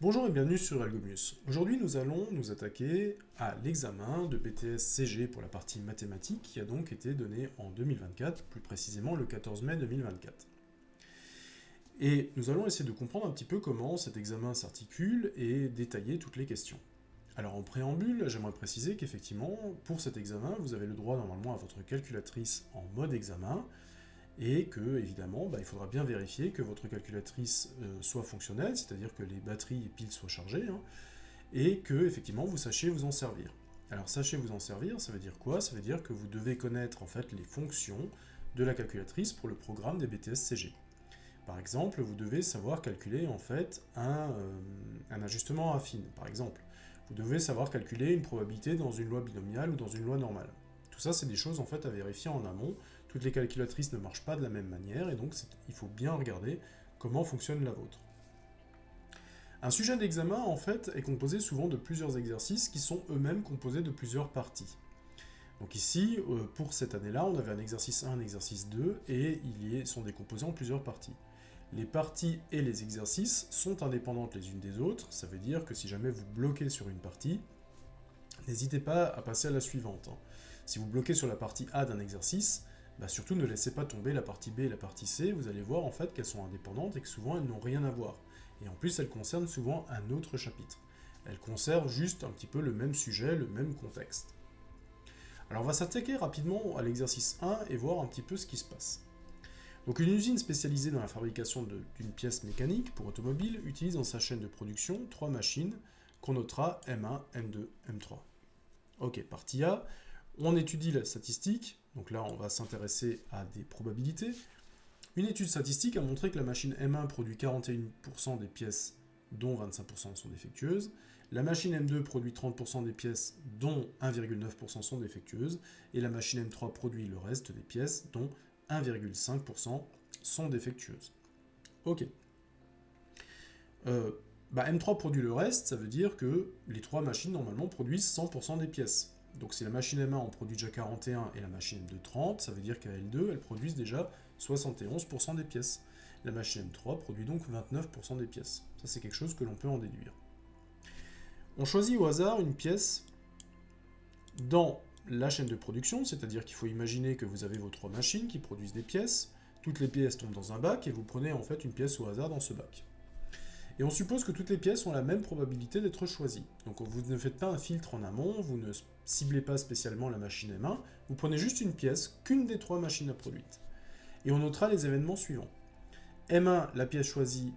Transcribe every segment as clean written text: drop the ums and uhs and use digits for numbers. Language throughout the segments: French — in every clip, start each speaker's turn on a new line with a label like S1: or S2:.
S1: Bonjour et bienvenue sur Algomus. Aujourd'hui, nous allons nous attaquer à l'examen de BTS CG pour la partie mathématiques qui a donc été donné en 2024, plus précisément le 14 mai 2024. Et nous allons essayer de comprendre un petit peu comment cet examen s'articule et détailler toutes les questions. Alors en préambule, j'aimerais préciser qu'effectivement, pour cet examen, vous avez le droit normalement à votre calculatrice en mode examen, et que, évidemment, il faudra bien vérifier que votre calculatrice soit fonctionnelle, c'est-à-dire que les batteries et piles soient chargées, et que, effectivement, vous sachiez vous en servir. Alors, sachez vous en servir, ça veut dire quoi? Ça veut dire que vous devez connaître, en fait, les fonctions de la calculatrice pour le programme des BTS CG. Par exemple, vous devez savoir calculer, en fait, un ajustement affine, par exemple. Vous devez savoir calculer une probabilité dans une loi binomiale ou dans une loi normale. Tout ça, c'est des choses, en fait, à vérifier en amont. Toutes les calculatrices ne marchent pas de la même manière, et donc il faut bien regarder comment fonctionne la vôtre. Un sujet d'examen, en fait, est composé souvent de plusieurs exercices qui sont eux-mêmes composés de plusieurs parties. Donc ici, pour cette année-là, on avait un exercice 1, un exercice 2, et ils sont décomposés en plusieurs parties. Les parties et les exercices sont indépendantes les unes des autres, ça veut dire que si jamais vous bloquez sur une partie, n'hésitez pas à passer à la suivante. Si vous bloquez sur la partie A d'un exercice, surtout ne laissez pas tomber la partie B et la partie C, vous allez voir en fait qu'elles sont indépendantes et que souvent elles n'ont rien à voir. Et en plus elles concernent souvent un autre chapitre. Elles conservent juste un petit peu le même sujet, le même contexte. Alors on va s'attaquer rapidement à l'exercice 1 et voir un petit peu ce qui se passe. Donc une usine spécialisée dans la fabrication d'une pièce mécanique pour automobile utilise dans sa chaîne de production 3 machines qu'on notera M1, M2, M3. Ok, partie A, on étudie la statistique, donc là on va s'intéresser à des probabilités. Une étude statistique a montré que la machine M1 produit 41% des pièces dont 25% sont défectueuses, la machine M2 produit 30% des pièces dont 1,9% sont défectueuses, et la machine M3 produit le reste des pièces dont 1,5% sont défectueuses. Ok. M3 produit le reste, ça veut dire que les 3 machines normalement produisent 100% des pièces. Donc si la machine M1 en produit déjà 41 et la machine M2 30, ça veut dire qu'à L2, elles produisent déjà 71% des pièces. La machine M3 produit donc 29% des pièces. Ça c'est quelque chose que l'on peut en déduire. On choisit au hasard une pièce dans la chaîne de production, c'est-à-dire qu'il faut imaginer que vous avez vos 3 machines qui produisent des pièces, toutes les pièces tombent dans un bac et vous prenez en fait une pièce au hasard dans ce bac. Et on suppose que toutes les pièces ont la même probabilité d'être choisies. Donc vous ne faites pas un filtre en amont, vous ne ciblez pas spécialement la machine M1, vous prenez juste une pièce qu'une des 3 machines a produite. Et on notera les événements suivants. M1, la pièce choisie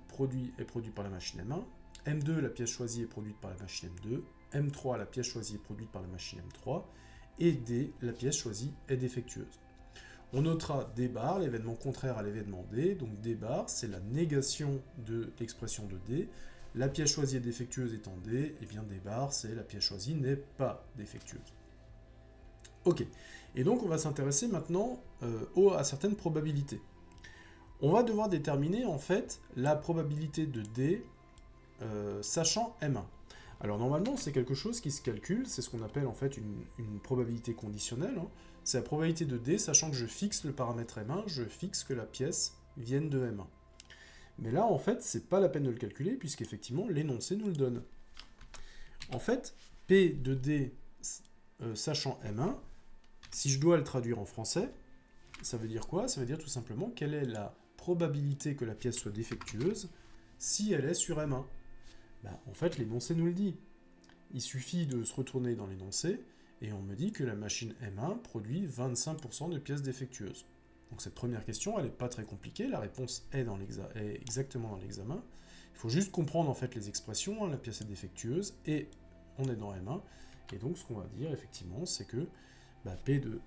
S1: est produite par la machine M1. M2, la pièce choisie est produite par la machine M2. M3, la pièce choisie est produite par la machine M3. Et D, la pièce choisie est défectueuse. On notera D bar, l'événement contraire à l'événement D. Donc D bar, c'est la négation de l'expression de D. La pièce choisie est défectueuse étant D, et bien D bar, c'est la pièce choisie n'est pas défectueuse. Ok, et donc on va s'intéresser maintenant à certaines probabilités. On va devoir déterminer en fait la probabilité de D sachant M1. Alors normalement c'est quelque chose qui se calcule, c'est ce qu'on appelle en fait une probabilité conditionnelle. C'est la probabilité de D, sachant que je fixe le paramètre M1, je fixe que la pièce vienne de M1. Mais là en fait c'est pas la peine de le calculer puisqu'effectivement l'énoncé nous le donne. En fait, P de D sachant M1, si je dois le traduire en français, ça veut dire quoi? Ça veut dire tout simplement quelle est la probabilité que la pièce soit défectueuse si elle est sur M1. En fait, l'énoncé nous le dit. Il suffit de se retourner dans l'énoncé, et on me dit que la machine M1 produit 25% de pièces défectueuses. Donc cette première question, elle n'est pas très compliquée, la réponse est exactement dans l'examen. Il faut juste comprendre en fait les expressions, la pièce est défectueuse, et on est dans M1, et donc ce qu'on va dire effectivement, c'est que P de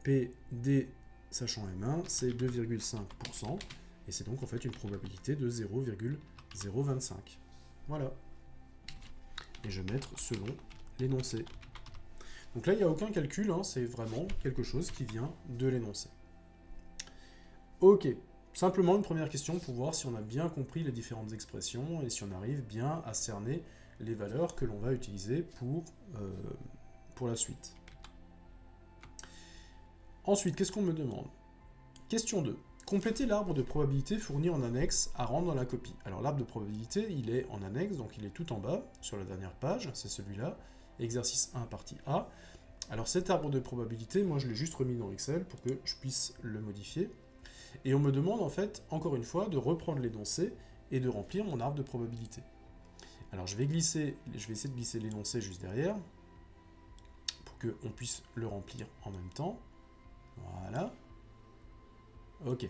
S1: PD sachant M1, c'est 2,5%, et c'est donc en fait une probabilité de 0,025. Voilà. Et je vais mettre selon l'énoncé. Donc là, il n'y a aucun calcul, c'est vraiment quelque chose qui vient de l'énoncé. Ok, simplement une première question pour voir si on a bien compris les différentes expressions et si on arrive bien à cerner les valeurs que l'on va utiliser pour la suite. Ensuite, qu'est-ce qu'on me demande? Question 2. Complétez l'arbre de probabilité fourni en annexe à rendre dans la copie. Alors l'arbre de probabilité, il est en annexe, donc il est tout en bas, sur la dernière page, c'est celui-là, exercice 1, partie A. Alors cet arbre de probabilité, moi je l'ai juste remis dans Excel pour que je puisse le modifier. Et on me demande en fait, encore une fois, de reprendre l'énoncé et de remplir mon arbre de probabilité. Alors je vais essayer de glisser l'énoncé juste derrière, pour qu'on puisse le remplir en même temps. Voilà. Ok.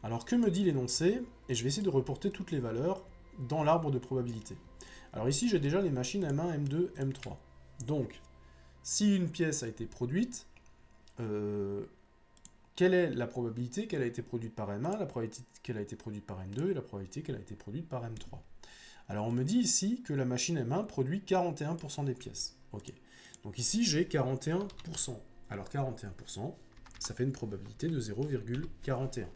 S1: Alors que me dit l'énoncé? Et je vais essayer de reporter toutes les valeurs dans l'arbre de probabilité. Alors ici, j'ai déjà les machines M1, M2, M3. Donc, si une pièce a été produite, quelle est la probabilité qu'elle a été produite par M1, la probabilité qu'elle a été produite par M2 et la probabilité qu'elle a été produite par M3? Alors on me dit ici que la machine M1 produit 41% des pièces. Ok. Donc ici, j'ai 41%. Alors 41%, ça fait une probabilité de 0,41.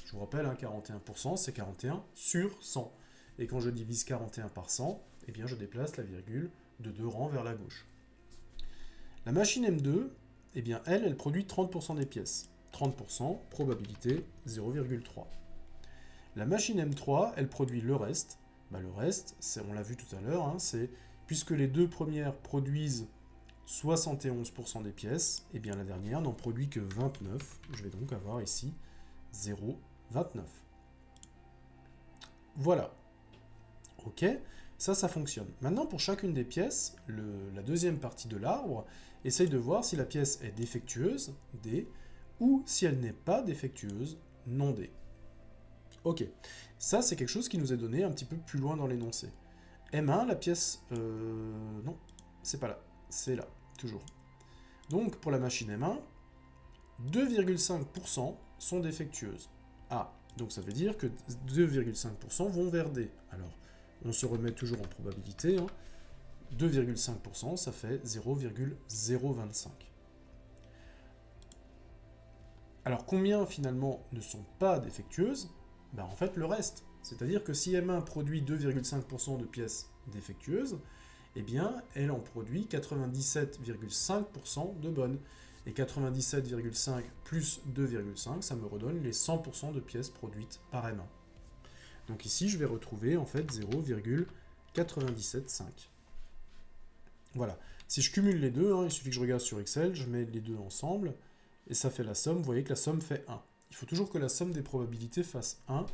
S1: Je vous rappelle, hein, 41%, c'est 41 sur 100. Et quand je divise 41 par 100, eh bien, je déplace la virgule de 2 rangs vers la gauche. La machine M2, eh bien, elle produit 30% des pièces. 30%, probabilité 0,3. La machine M3, elle produit le reste. Bah, le reste, on l'a vu tout à l'heure, hein, c'est puisque les deux premières produisent 71% des pièces, et bien la dernière n'en produit que 29. Je vais donc avoir ici 0,29. Voilà. Ok, ça fonctionne. Maintenant, pour chacune des pièces, la deuxième partie de l'arbre essaye de voir si la pièce est défectueuse, D, ou si elle n'est pas défectueuse, non D. Ok, ça c'est quelque chose qui nous est donné un petit peu plus loin dans l'énoncé. M1, la pièce... non, c'est pas là, c'est là, toujours. Donc pour la machine M1, 2,5% sont défectueuses. Ah, donc ça veut dire que 2,5% vont vers D. Alors, on se remet toujours en probabilité. Hein. 2,5%, ça fait 0,025. Alors, combien finalement ne sont pas défectueuses? Ben, en fait, le reste. C'est-à-dire que si M1 produit 2,5% de pièces défectueuses, eh bien, elle en produit 97,5% de bonnes. Et 97,5 plus 2,5, ça me redonne les 100% de pièces produites par M1. Donc ici, je vais retrouver en fait 0,975. Voilà. Si je cumule les deux, hein, il suffit que je regarde sur Excel, je mets les deux ensemble, et ça fait la somme. Vous voyez que la somme fait 1. Il faut toujours que la somme des probabilités fasse 1,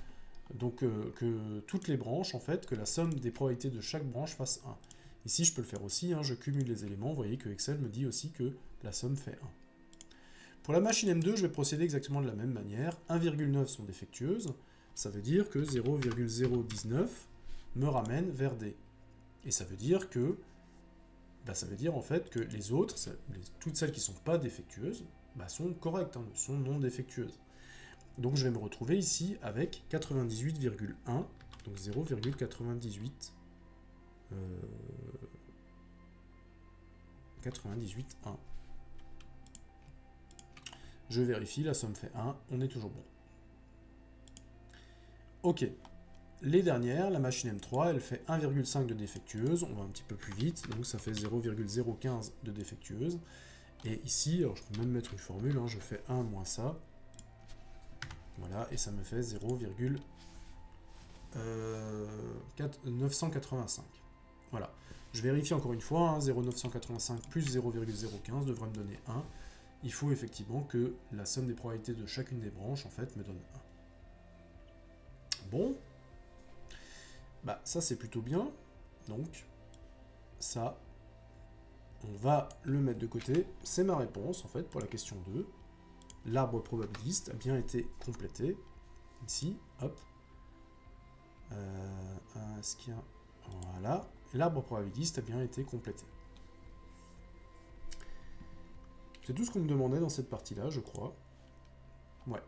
S1: donc que toutes les branches, en fait, que la somme des probabilités de chaque branche fasse 1. Ici, je peux le faire aussi, hein, je cumule les éléments, vous voyez que Excel me dit aussi que la somme fait 1. Pour la machine M2, je vais procéder exactement de la même manière. 1,9 sont défectueuses, ça veut dire que 0,019 me ramène vers D. Et ça veut dire que, en fait que les autres, toutes celles qui ne sont pas défectueuses, sont correctes, hein, sont non défectueuses. Donc je vais me retrouver ici avec 98,1, donc 0,98. 98,1. Je vérifie, la somme fait 1, on est toujours bon. Ok, les dernières, la machine M3, elle fait 1,5 de défectueuse, on va un petit peu plus vite, donc ça fait 0,015 de défectueuse. Et ici, alors je peux même mettre une formule, hein, je fais 1 moins ça, voilà, et ça me fait 0,985. Voilà, je vérifie encore une fois, hein, 0,985 plus 0,015 devrait me donner 1. Il faut effectivement que la somme des probabilités de chacune des branches, en fait, me donne 1. Bon, ça c'est plutôt bien, donc ça, on va le mettre de côté. C'est ma réponse, en fait, pour la question 2. L'arbre probabiliste a bien été complété. Ici, hop. Est-ce qu'il y a... Voilà. L'arbre probabiliste a bien été complété. C'est tout ce qu'on me demandait dans cette partie-là, je crois. Ouais.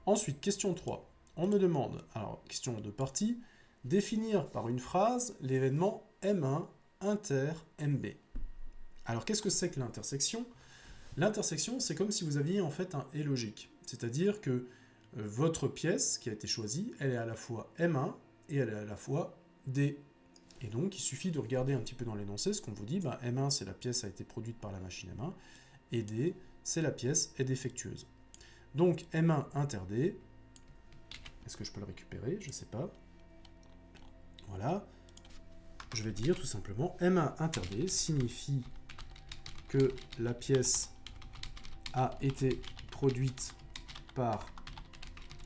S1: Ensuite, question 3. On me demande, alors, question de partie, définir par une phrase l'événement M1 inter MB. Alors, qu'est-ce que c'est que l'intersection? L'intersection, c'est comme si vous aviez en fait un et logique. C'est-à-dire que votre pièce qui a été choisie, elle est à la fois M1 et elle est à la fois D. Et donc, il suffit de regarder un petit peu dans l'énoncé ce qu'on vous dit. M1, c'est la pièce a été produite par la machine M1, et D, c'est la pièce est défectueuse. Donc M1 inter D, est-ce que je peux le récupérer? Je ne sais pas. Voilà. Je vais dire tout simplement M1 inter D signifie que la pièce a été produite par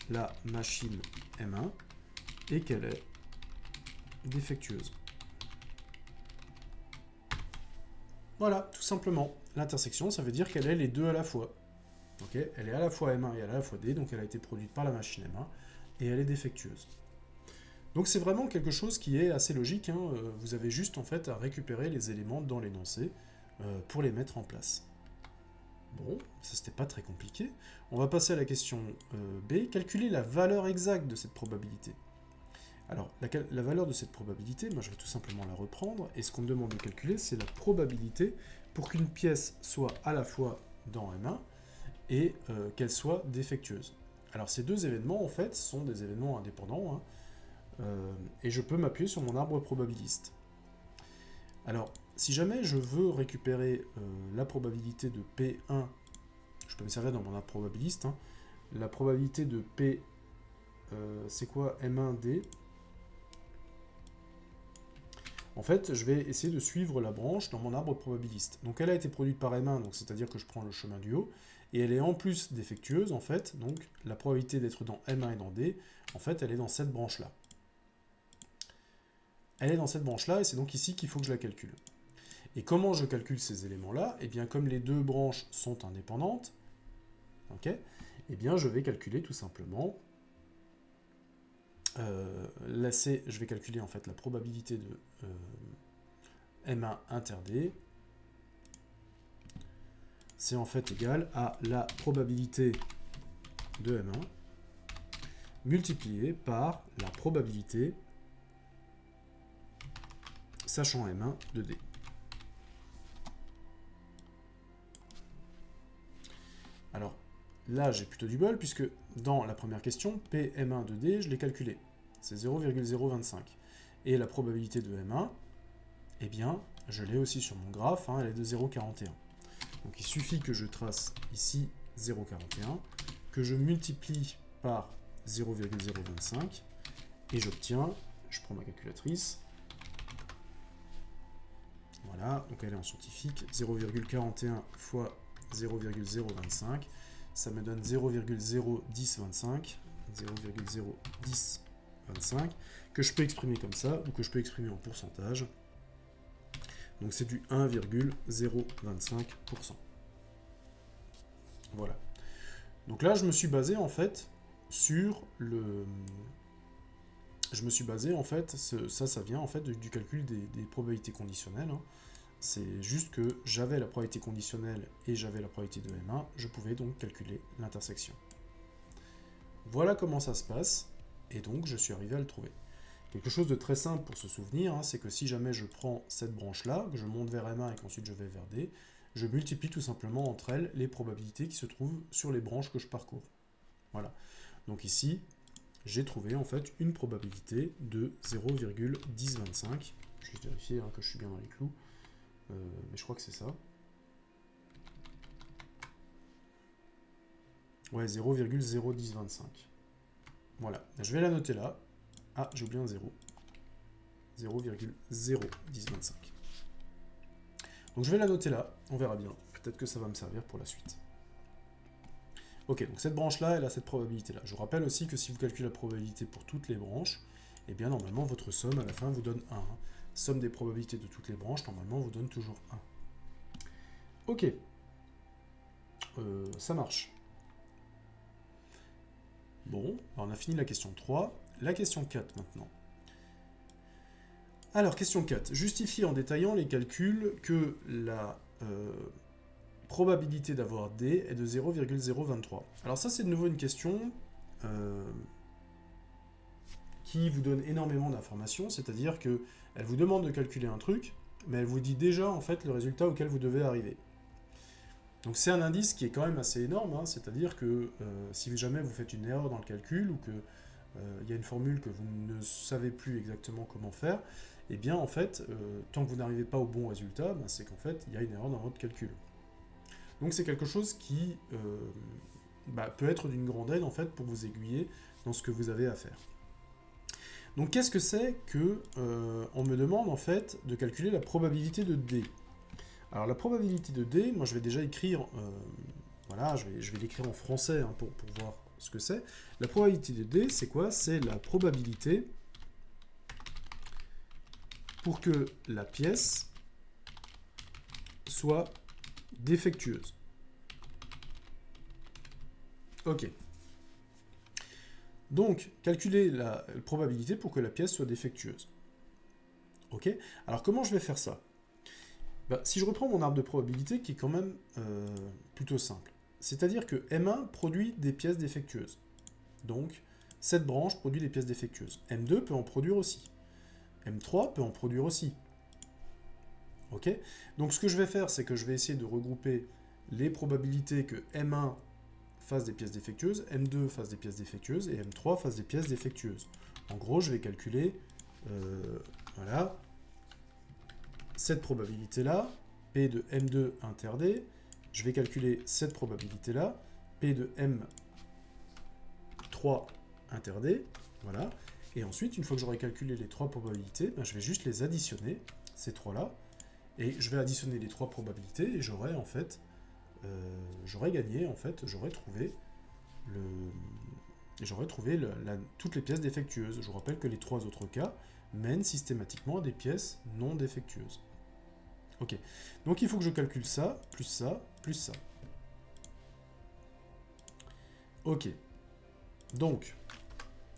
S1: la machine M1 et qu'elle est défectueuse. Voilà, tout simplement. L'intersection, ça veut dire qu'elle est les deux à la fois. Okay, elle est à la fois M1 et à la fois D, donc elle a été produite par la machine M1 et elle est défectueuse. Donc c'est vraiment quelque chose qui est assez logique, hein. Vous avez juste en fait à récupérer les éléments dans l'énoncé pour les mettre en place. Bon, ça c'était pas très compliqué. On va passer à la question B. Calculer la valeur exacte de cette probabilité. Alors, la valeur de cette probabilité, moi je vais tout simplement la reprendre, et ce qu'on me demande de calculer, c'est la probabilité pour qu'une pièce soit à la fois dans M1 et qu'elle soit défectueuse. Alors ces deux événements, en fait, sont des événements indépendants, hein, et je peux m'appuyer sur mon arbre probabiliste. Alors, si jamais je veux récupérer la probabilité de P1, je peux me servir dans mon arbre probabiliste, hein, la probabilité de P, c'est quoi? M1D. En fait, je vais essayer de suivre la branche dans mon arbre probabiliste. Donc elle a été produite par M1, donc c'est-à-dire que je prends le chemin du haut, et elle est en plus défectueuse, en fait, donc la probabilité d'être dans M1 et dans D, en fait, elle est dans cette branche-là. Elle est dans cette branche-là, et c'est donc ici qu'il faut que je la calcule. Et comment je calcule ces éléments-là? Eh bien, comme les deux branches sont indépendantes, okay, eh bien, je vais calculer tout simplement... là, je vais calculer en fait la probabilité de M1 inter D. C'est en fait égal à la probabilité de M1 multiplié par la probabilité, sachant M1 de D. Alors, là, j'ai plutôt du bol, puisque dans la première question, PM1 de D, je l'ai calculé. C'est 0,025. Et la probabilité de M1, eh bien, je l'ai aussi sur mon graphe, hein, elle est de 0,41. Donc il suffit que je trace ici 0,41, que je multiplie par 0,025, et j'obtiens, je prends ma calculatrice, voilà, donc elle est en scientifique, 0,41 fois 0,025, ça me donne 0,01025, 0,01025, que je peux exprimer comme ça, ou que je peux exprimer en pourcentage. Donc c'est du 1,025%. Voilà. Donc là, je me suis basé en fait sur le... Je me suis basé en fait, ça vient en fait du calcul des probabilités conditionnelles, hein. C'est juste que j'avais la probabilité conditionnelle et j'avais la probabilité de M1, je pouvais donc calculer l'intersection. Voilà comment ça se passe, et donc je suis arrivé à le trouver. Quelque chose de très simple pour se souvenir, hein, c'est que si jamais je prends cette branche-là, que je monte vers M1 et qu'ensuite je vais vers D, je multiplie tout simplement entre elles les probabilités qui se trouvent sur les branches que je parcours. Voilà. Donc ici, j'ai trouvé en fait une probabilité de 0,1025. Je vais juste vérifier hein, que je suis bien dans les clous. Mais je crois que c'est ça. Ouais, 0,01025. Voilà. Je vais la noter là. Ah, j'ai oublié un 0. 0,01025. Donc je vais la noter là. On verra bien. Peut-être que ça va me servir pour la suite. Ok, donc cette branche-là, elle a cette probabilité-là. Je vous rappelle aussi que si vous calculez la probabilité pour toutes les branches, eh bien normalement votre somme à la fin vous donne 1. Somme des probabilités de toutes les branches, normalement vous donne toujours 1. Ok. Ça marche. Bon, on a fini la question 3. La question 4 maintenant. Alors, question 4. Justifie en détaillant les calculs que la probabilité d'avoir D est de 0,023. Alors ça, c'est de nouveau une question qui vous donne énormément d'informations, c'est-à-dire qu'elle vous demande de calculer un truc, mais elle vous dit déjà en fait le résultat auquel vous devez arriver. Donc c'est un indice qui est quand même assez énorme, hein, c'est-à-dire que si jamais vous faites une erreur dans le calcul ou qu'il y a une formule que vous ne savez plus exactement comment faire, eh bien en fait, tant que vous n'arrivez pas au bon résultat, c'est qu'en fait il y a une erreur dans votre calcul. Donc c'est quelque chose qui peut être d'une grande aide en fait pour vous aiguiller dans ce que vous avez à faire. Donc qu'est-ce que c'est que on me demande en fait de calculer la probabilité de D? Alors la probabilité de D, moi je vais déjà écrire, voilà, je vais l'écrire en français hein, pour voir ce que c'est. La probabilité de D, c'est quoi? C'est la probabilité pour que la pièce soit défectueuse. Ok. Donc, calculer la probabilité pour que la pièce soit défectueuse. Ok. Alors, comment je vais faire ça? Si je reprends mon arbre de probabilité, qui est quand même plutôt simple. C'est-à-dire que M1 produit des pièces défectueuses. Donc, cette branche produit des pièces défectueuses. M2 peut en produire aussi. M3 peut en produire aussi. Ok. Donc, ce que je vais faire, c'est que je vais essayer de regrouper les probabilités que M1 fasse des pièces défectueuses, M2 fasse des pièces défectueuses et M3 fasse des pièces défectueuses. En gros, je vais calculer voilà, cette probabilité-là, P de M2 inter D. Je vais calculer cette probabilité-là, P de M3 inter D. Voilà. Et ensuite, une fois que j'aurai calculé les trois probabilités, je vais juste les additionner, ces trois-là. Et je vais additionner les trois probabilités et j'aurai en fait j'aurais gagné, en fait, j'aurais trouvé toutes les pièces défectueuses. Je vous rappelle que les trois autres cas mènent systématiquement à des pièces non défectueuses. Ok, donc il faut que je calcule ça, plus ça, plus ça. Ok, donc,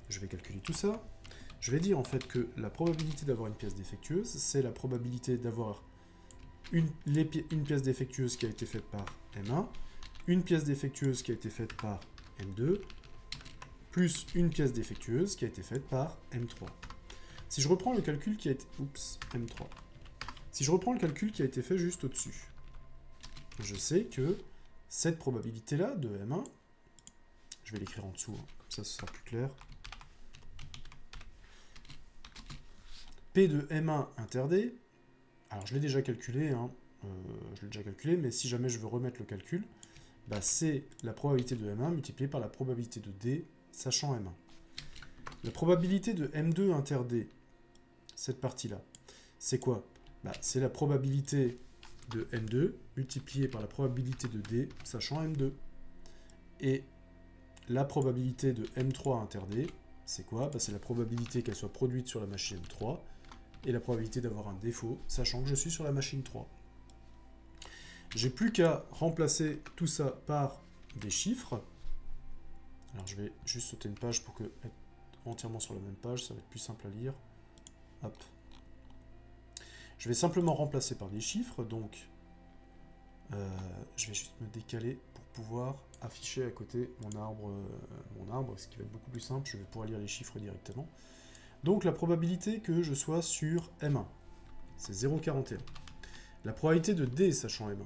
S1: je vais calculer tout ça. Je vais dire en fait que la probabilité d'avoir une pièce défectueuse, c'est la probabilité d'avoir une pièce défectueuse qui a été faite par M1, une pièce défectueuse qui a été faite par M2, plus une pièce défectueuse qui a été faite par M3. Si je reprends le calcul qui a été... Oups, M3. Si je reprends le calcul qui a été fait juste au-dessus, je sais que cette probabilité-là de M1, je vais l'écrire en dessous, hein, comme ça ce sera plus clair. P de M1 inter D, alors je l'ai déjà calculé, hein, mais si jamais je veux remettre le calcul, c'est la probabilité de M1 multipliée par la probabilité de D, sachant M1. La probabilité de M2 inter D, cette partie-là, c'est quoi? C'est la probabilité de M2 multipliée par la probabilité de D, sachant M2. Et la probabilité de M3 inter D, c'est quoi? C'est la probabilité qu'elle soit produite sur la machine M3, et la probabilité d'avoir un défaut, sachant que je suis sur la machine 3. J'ai plus qu'à remplacer tout ça par des chiffres. Alors je vais juste sauter une page pour être entièrement sur la même page, ça va être plus simple à lire. Hop. Je vais simplement remplacer par des chiffres, donc je vais juste me décaler pour pouvoir afficher à côté mon arbre, ce qui va être beaucoup plus simple, je vais pouvoir lire les chiffres directement. Donc la probabilité que je sois sur M1, c'est 0,41. La probabilité de D sachant M1,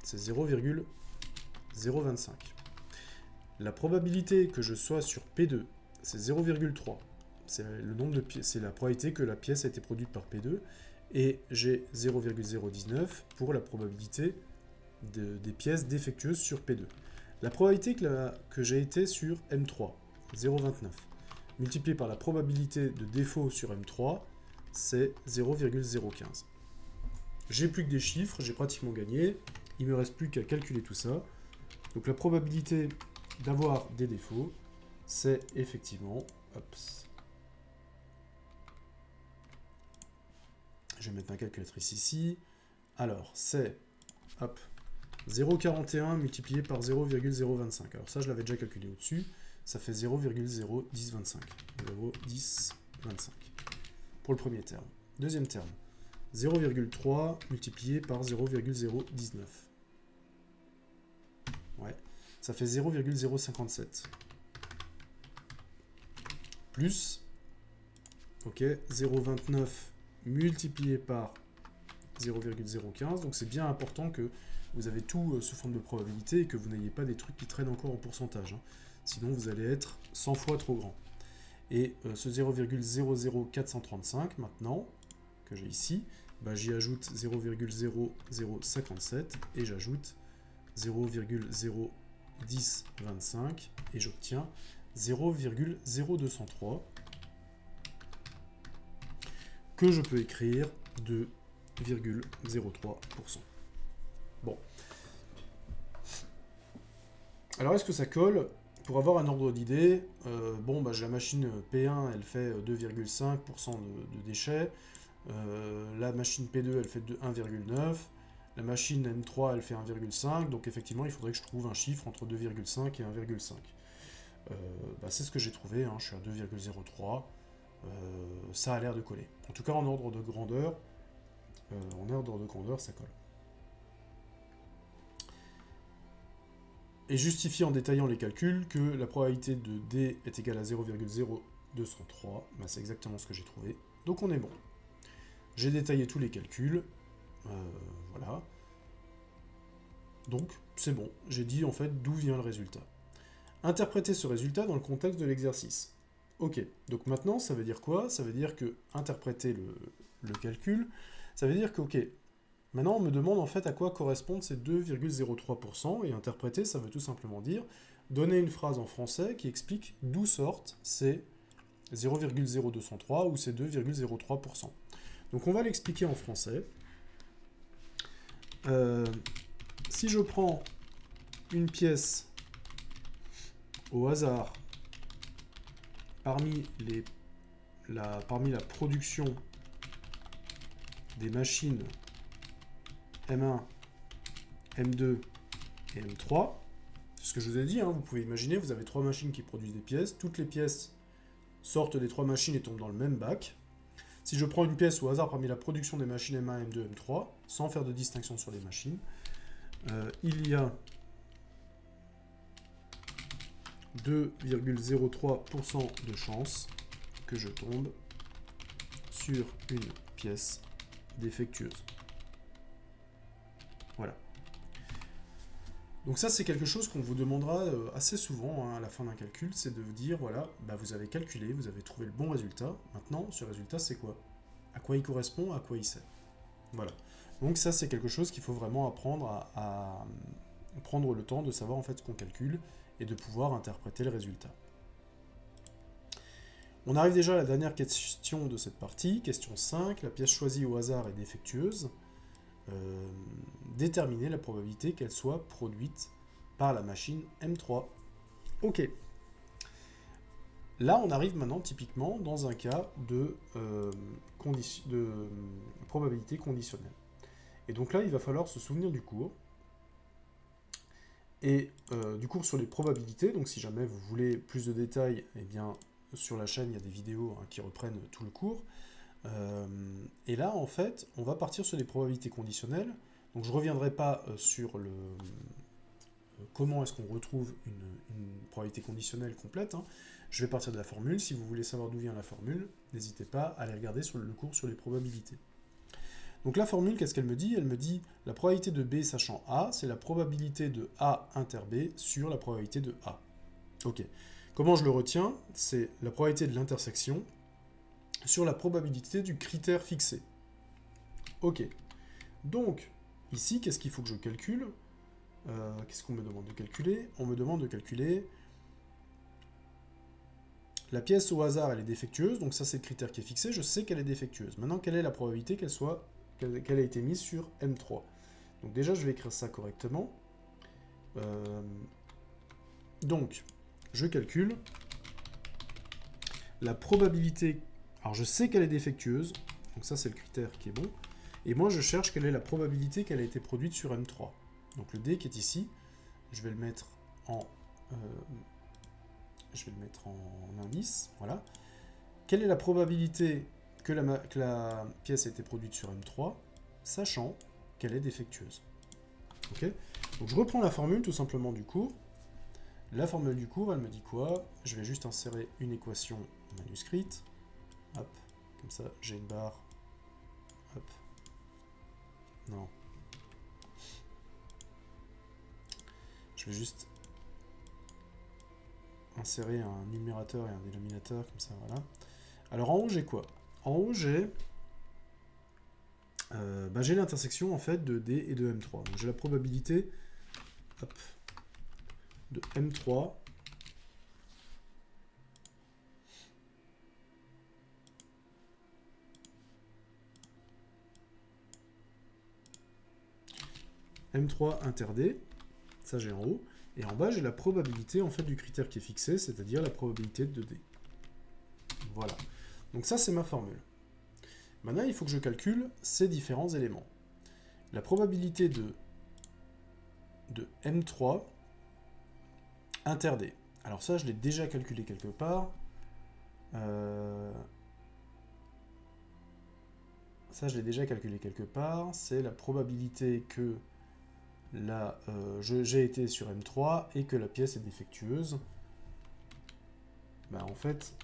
S1: c'est 0,025. La probabilité que je sois sur P2, c'est 0,3. C'est la probabilité que la pièce a été produite par P2. Et j'ai 0,019 pour la probabilité des pièces défectueuses sur P2. La probabilité que j'ai été sur M3, 0,29. Multiplié par la probabilité de défaut sur M3, c'est 0,015. J'ai plus que des chiffres, j'ai pratiquement gagné. Il ne me reste plus qu'à calculer tout ça. Donc la probabilité d'avoir des défauts, c'est effectivement... Je vais mettre ma calculatrice ici. Alors, c'est 0,41 multiplié par 0,025. Alors ça, je l'avais déjà calculé au-dessus. Ça fait 0,01025. 0,1025 pour le premier terme. Deuxième terme, 0,3 multiplié par 0,019. Ouais, ça fait 0,057. Plus, ok, 0,29 multiplié par 0,015. Donc c'est bien important que vous avez tout sous forme de probabilité et que vous n'ayez pas des trucs qui traînent encore en pourcentage. Hein. Sinon, vous allez être 100 fois trop grand. Et ce 0,00435, maintenant, que j'ai ici, j'y ajoute 0,0057 et j'ajoute 0,0 10, 25, et j'obtiens 0,0203 que je peux écrire 2,03%. Bon. Alors, est-ce que ça colle? Pour avoir un ordre d'idée, bon, bah, j'ai la machine P1, elle fait 2,5% de déchets. La machine P2, elle fait 1,9. La machine M3, elle fait 1,5. Donc, effectivement, il faudrait que je trouve un chiffre entre 2,5 et 1,5. Bah, c'est ce que j'ai trouvé, hein, je suis à 2,03. Ça a l'air de coller. En tout cas, en ordre de grandeur, ça colle. Et justifie en détaillant les calculs que la probabilité de D est égale à 0,0203. Bah, c'est exactement ce que j'ai trouvé. Donc on est bon. J'ai détaillé tous les calculs. Voilà. Donc c'est bon. J'ai dit en fait d'où vient le résultat. Interpréter ce résultat dans le contexte de l'exercice. Ok. Donc maintenant, ça veut dire quoi? Ça veut dire que interpréter le calcul, ça veut dire que, ok, maintenant, on me demande en fait à quoi correspondent ces 2,03%, et interpréter, ça veut tout simplement dire donner une phrase en français qui explique d'où sortent ces 0,0203 ou ces 2,03%. Donc on va l'expliquer en français. Si je prends une pièce au hasard parmi la production des machines M1, M2 et M3, c'est ce que je vous ai dit, hein, vous pouvez imaginer, vous avez 3 machines qui produisent des pièces, toutes les pièces sortent des 3 machines et tombent dans le même bac. Si je prends une pièce au hasard parmi la production des machines M1, M2, M3, sans faire de distinction sur les machines, il y a 2,03% de chance que je tombe sur une pièce défectueuse. Voilà. Donc ça, c'est quelque chose qu'on vous demandera assez souvent hein, à la fin d'un calcul, c'est de vous dire, voilà, bah, vous avez calculé, vous avez trouvé le bon résultat. Maintenant, ce résultat, c'est quoi? À quoi il correspond? À quoi il sert? Voilà. Donc ça, c'est quelque chose qu'il faut vraiment apprendre à prendre le temps de savoir en fait ce qu'on calcule et de pouvoir interpréter le résultat. On arrive déjà à la dernière question de cette partie, question 5. La pièce choisie au hasard est défectueuse. Déterminer la probabilité qu'elle soit produite par la machine M3. Ok. Là, on arrive maintenant typiquement dans un cas de probabilité conditionnelle. Et donc là, il va falloir se souvenir du cours. Et du cours sur les probabilités, donc si jamais vous voulez plus de détails, eh bien, sur la chaîne, il y a des vidéos hein, qui reprennent tout le cours. Et là, en fait, on va partir sur les probabilités conditionnelles. Donc je ne reviendrai pas sur comment est-ce qu'on retrouve une probabilité conditionnelle complète. Hein. Je vais partir de la formule. Si vous voulez savoir d'où vient la formule, n'hésitez pas à aller regarder sur le cours sur les probabilités. Donc la formule, qu'est-ce qu'elle me dit? Elle me dit la probabilité de B sachant A, c'est la probabilité de A inter B sur la probabilité de A. Ok. Comment je le retiens? C'est la probabilité de l'intersection sur la probabilité du critère fixé. Ok. Donc, ici, qu'est-ce qu'il faut que je calcule? Qu'est-ce qu'on me demande de calculer? On me demande de calculer la pièce au hasard, elle est défectueuse, donc ça c'est le critère qui est fixé, je sais qu'elle est défectueuse. Maintenant, quelle est la probabilité qu'elle a été mise sur M3? Donc déjà, je vais écrire ça correctement. Donc, je calcule la probabilité. Alors, je sais qu'elle est défectueuse, donc ça c'est le critère qui est bon. Et moi, je cherche quelle est la probabilité qu'elle a été produite sur M3. Donc le D qui est ici, je vais le mettre en indice, voilà. Quelle est la probabilité que la pièce a été produite sur M3, sachant qu'elle est défectueuse. Ok. Donc je reprends la formule tout simplement du cours. La formule du cours, elle me dit quoi? Je vais juste insérer une équation manuscrite. Hop, comme ça, j'ai une barre. Hop. Non. Je vais juste insérer un numérateur et un dénominateur, comme ça, voilà. Alors en haut, j'ai quoi? En haut, j'ai l'intersection en fait de D et de M3. Donc j'ai la probabilité de M3 M3 inter D, ça j'ai en haut, et en bas j'ai la probabilité en fait du critère qui est fixé, c'est-à-dire la probabilité de D. Voilà. Donc ça c'est ma formule. Maintenant il faut que je calcule ces différents éléments. La probabilité de M3 inter D. Alors ça je l'ai déjà calculé quelque part. Ça je l'ai déjà calculé quelque part. C'est la probabilité que là, j'ai été sur M3 et que la pièce est défectueuse. En fait,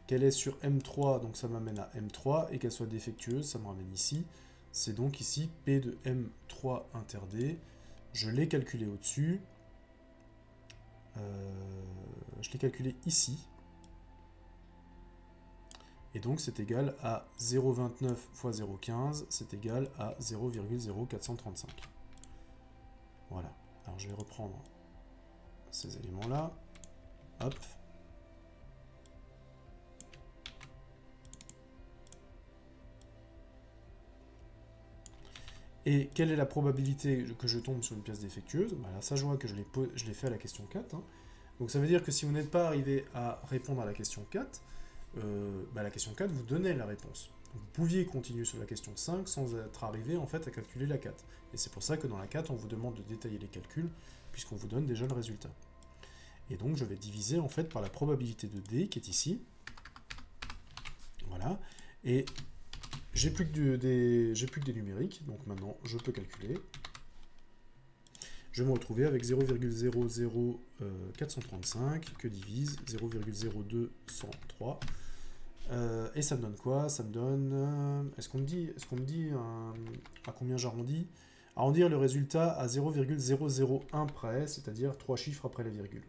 S1: qu'elle est sur M3, donc ça m'amène à M3, et qu'elle soit défectueuse, ça me ramène ici. C'est donc ici P de M3 inter D. Je l'ai calculé au-dessus. Je l'ai calculé ici. Et donc c'est égal à 0,29 fois 0,15, c'est égal à 0,0435. Voilà. Alors je vais reprendre ces éléments-là. Hop. Et quelle est la probabilité que je tombe sur une pièce défectueuse? Là, ça, je vois que je l'ai fait à la question 4. Hein. Donc ça veut dire que si vous n'êtes pas arrivé à répondre à la question 4, la question 4 vous donnait la réponse. Donc, vous pouviez continuer sur la question 5 sans être arrivé en fait à calculer la 4. Et c'est pour ça que dans la 4, on vous demande de détailler les calculs, puisqu'on vous donne déjà le résultat. Et donc je vais diviser en fait par la probabilité de D qui est ici. Voilà. Et j'ai plus que des numériques, donc maintenant je peux calculer. Je vais me retrouver avec 0,00435 que divise 0,0203. Et ça me donne quoi? Ça me donne... Est-ce qu'on me dit à combien j'arrondis? Arrondir le résultat à 0,001 près, c'est-à-dire 3 chiffres après la virgule.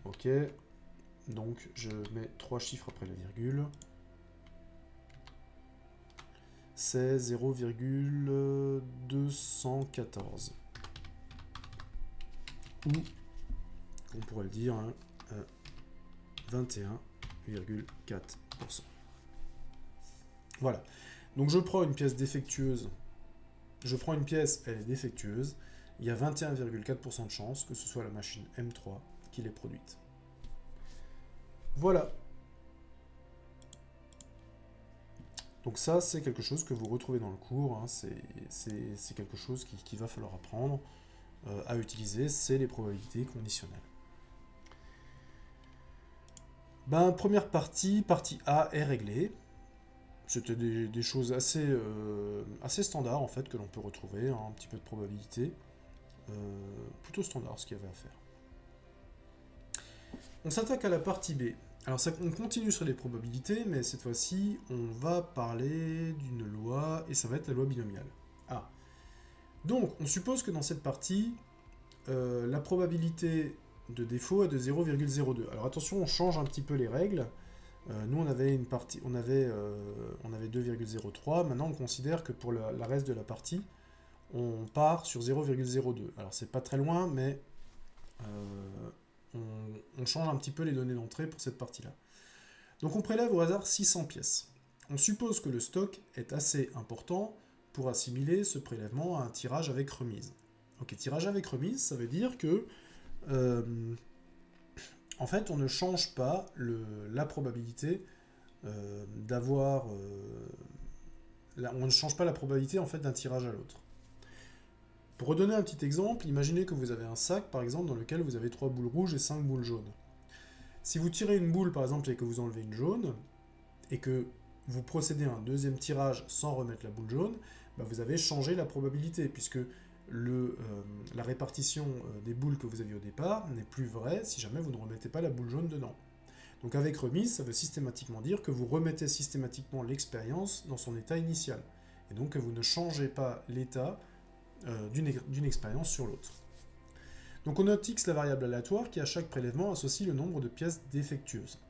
S1: Ok. Donc je mets 3 chiffres après la virgule. C'est 0,214. Ou, on pourrait le dire, 21,4%. Voilà. Donc je prends une pièce défectueuse. Je prends une pièce, elle est défectueuse. Il y a 21,4% de chance que ce soit la machine M3 qui l'ait produite. Voilà. Donc ça, c'est quelque chose que vous retrouvez dans le cours. Hein. C'est quelque chose qu'il va falloir apprendre à utiliser. C'est les probabilités conditionnelles. Première partie A est réglée. C'était des choses assez standards en fait que l'on peut retrouver. Hein, un petit peu de probabilité. Plutôt standard ce qu'il y avait à faire. On s'attaque à la partie B. Alors on continue sur les probabilités, mais cette fois-ci, on va parler d'une loi, et ça va être la loi binomiale. Ah. Donc, on suppose que dans cette partie, la probabilité de défaut est de 0,02. Alors attention, on change un petit peu les règles. Nous, on avait 2,03. Maintenant, on considère que pour la reste de la partie, on part sur 0,02. Alors, c'est pas très loin, mais... on change un petit peu les données d'entrée pour cette partie-là. Donc on prélève au hasard 600 pièces. On suppose que le stock est assez important pour assimiler ce prélèvement à un tirage avec remise. Ok, tirage avec remise, ça veut dire que en fait, on ne change pas la probabilité d'avoir... on ne change pas la probabilité en fait d'un tirage à l'autre. Pour redonner un petit exemple, imaginez que vous avez un sac, par exemple, dans lequel vous avez 3 boules rouges et 5 boules jaunes. Si vous tirez une boule, par exemple, et que vous enlevez une jaune, et que vous procédez à un deuxième tirage sans remettre la boule jaune, vous avez changé la probabilité, puisque la répartition des boules que vous aviez au départ n'est plus vraie si jamais vous ne remettez pas la boule jaune dedans. Donc avec remise, ça veut systématiquement dire que vous remettez systématiquement l'expérience dans son état initial, et donc que vous ne changez pas l'état d'une expérience sur l'autre. Donc on note x la variable aléatoire qui à chaque prélèvement associe le nombre de pièces défectueuses.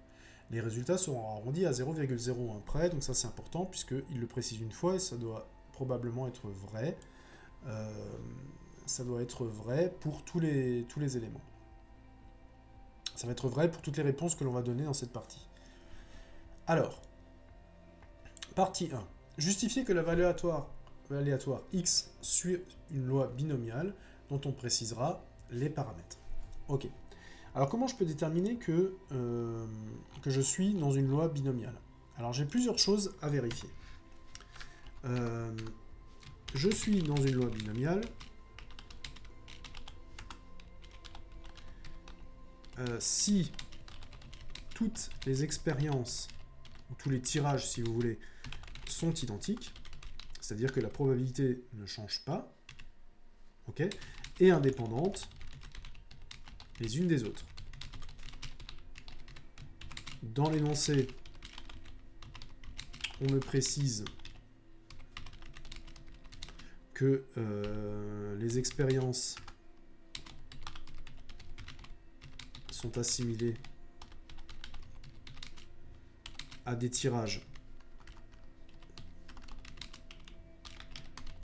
S1: Les résultats seront arrondis à 0,01 près, donc ça c'est important puisqu'il le précise une fois et ça doit probablement être vrai. ça doit être vrai pour tous les éléments. Ça va être vrai pour toutes les réponses que l'on va donner dans cette partie. Alors, partie 1. Justifier que la valeur aléatoire x suit une loi binomiale dont on précisera les paramètres. Ok. Alors comment je peux déterminer que je suis dans une loi binomiale? Alors j'ai plusieurs choses à vérifier. Je suis dans une loi binomiale si toutes les expériences, ou tous les tirages si vous voulez, sont identiques, c'est-à-dire que la probabilité ne change pas, ok, et indépendantes les unes des autres. Dans l'énoncé, on me précise que les expériences sont assimilées à des tirages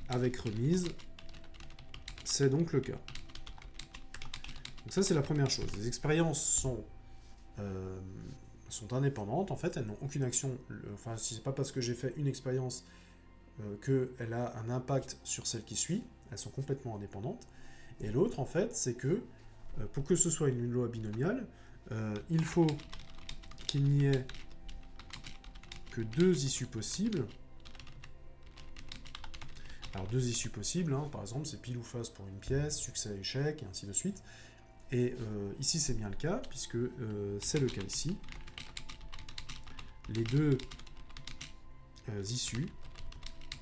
S1: avec remise. C'est donc le cas. Donc ça, c'est la première chose. Les expériences sont indépendantes. En fait, elles n'ont aucune action. Enfin, si c'est pas parce que j'ai fait une expérience qu'elle a un impact sur celle qui suit. Elles sont complètement indépendantes. Et l'autre, en fait, c'est que pour que ce soit une loi binomiale, il faut qu'il n'y ait que deux issues possibles. Alors, deux issues possibles, hein, par exemple, c'est pile ou face pour une pièce, succès, échec, et ainsi de suite. Et ici, c'est bien le cas, puisque c'est le cas ici. Les deux issues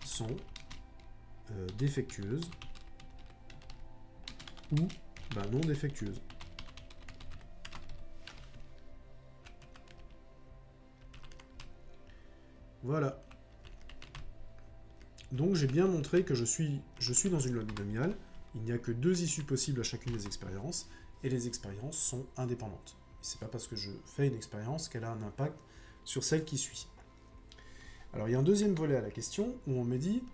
S1: sont défectueuses ou non défectueuses. Voilà. Donc j'ai bien montré que je suis dans une loi binomiale. Il n'y a que deux issues possibles à chacune des expériences, et les expériences sont indépendantes. C'est pas parce que je fais une expérience qu'elle a un impact sur celle qui suit. Alors il y a un deuxième volet à la question où on me dit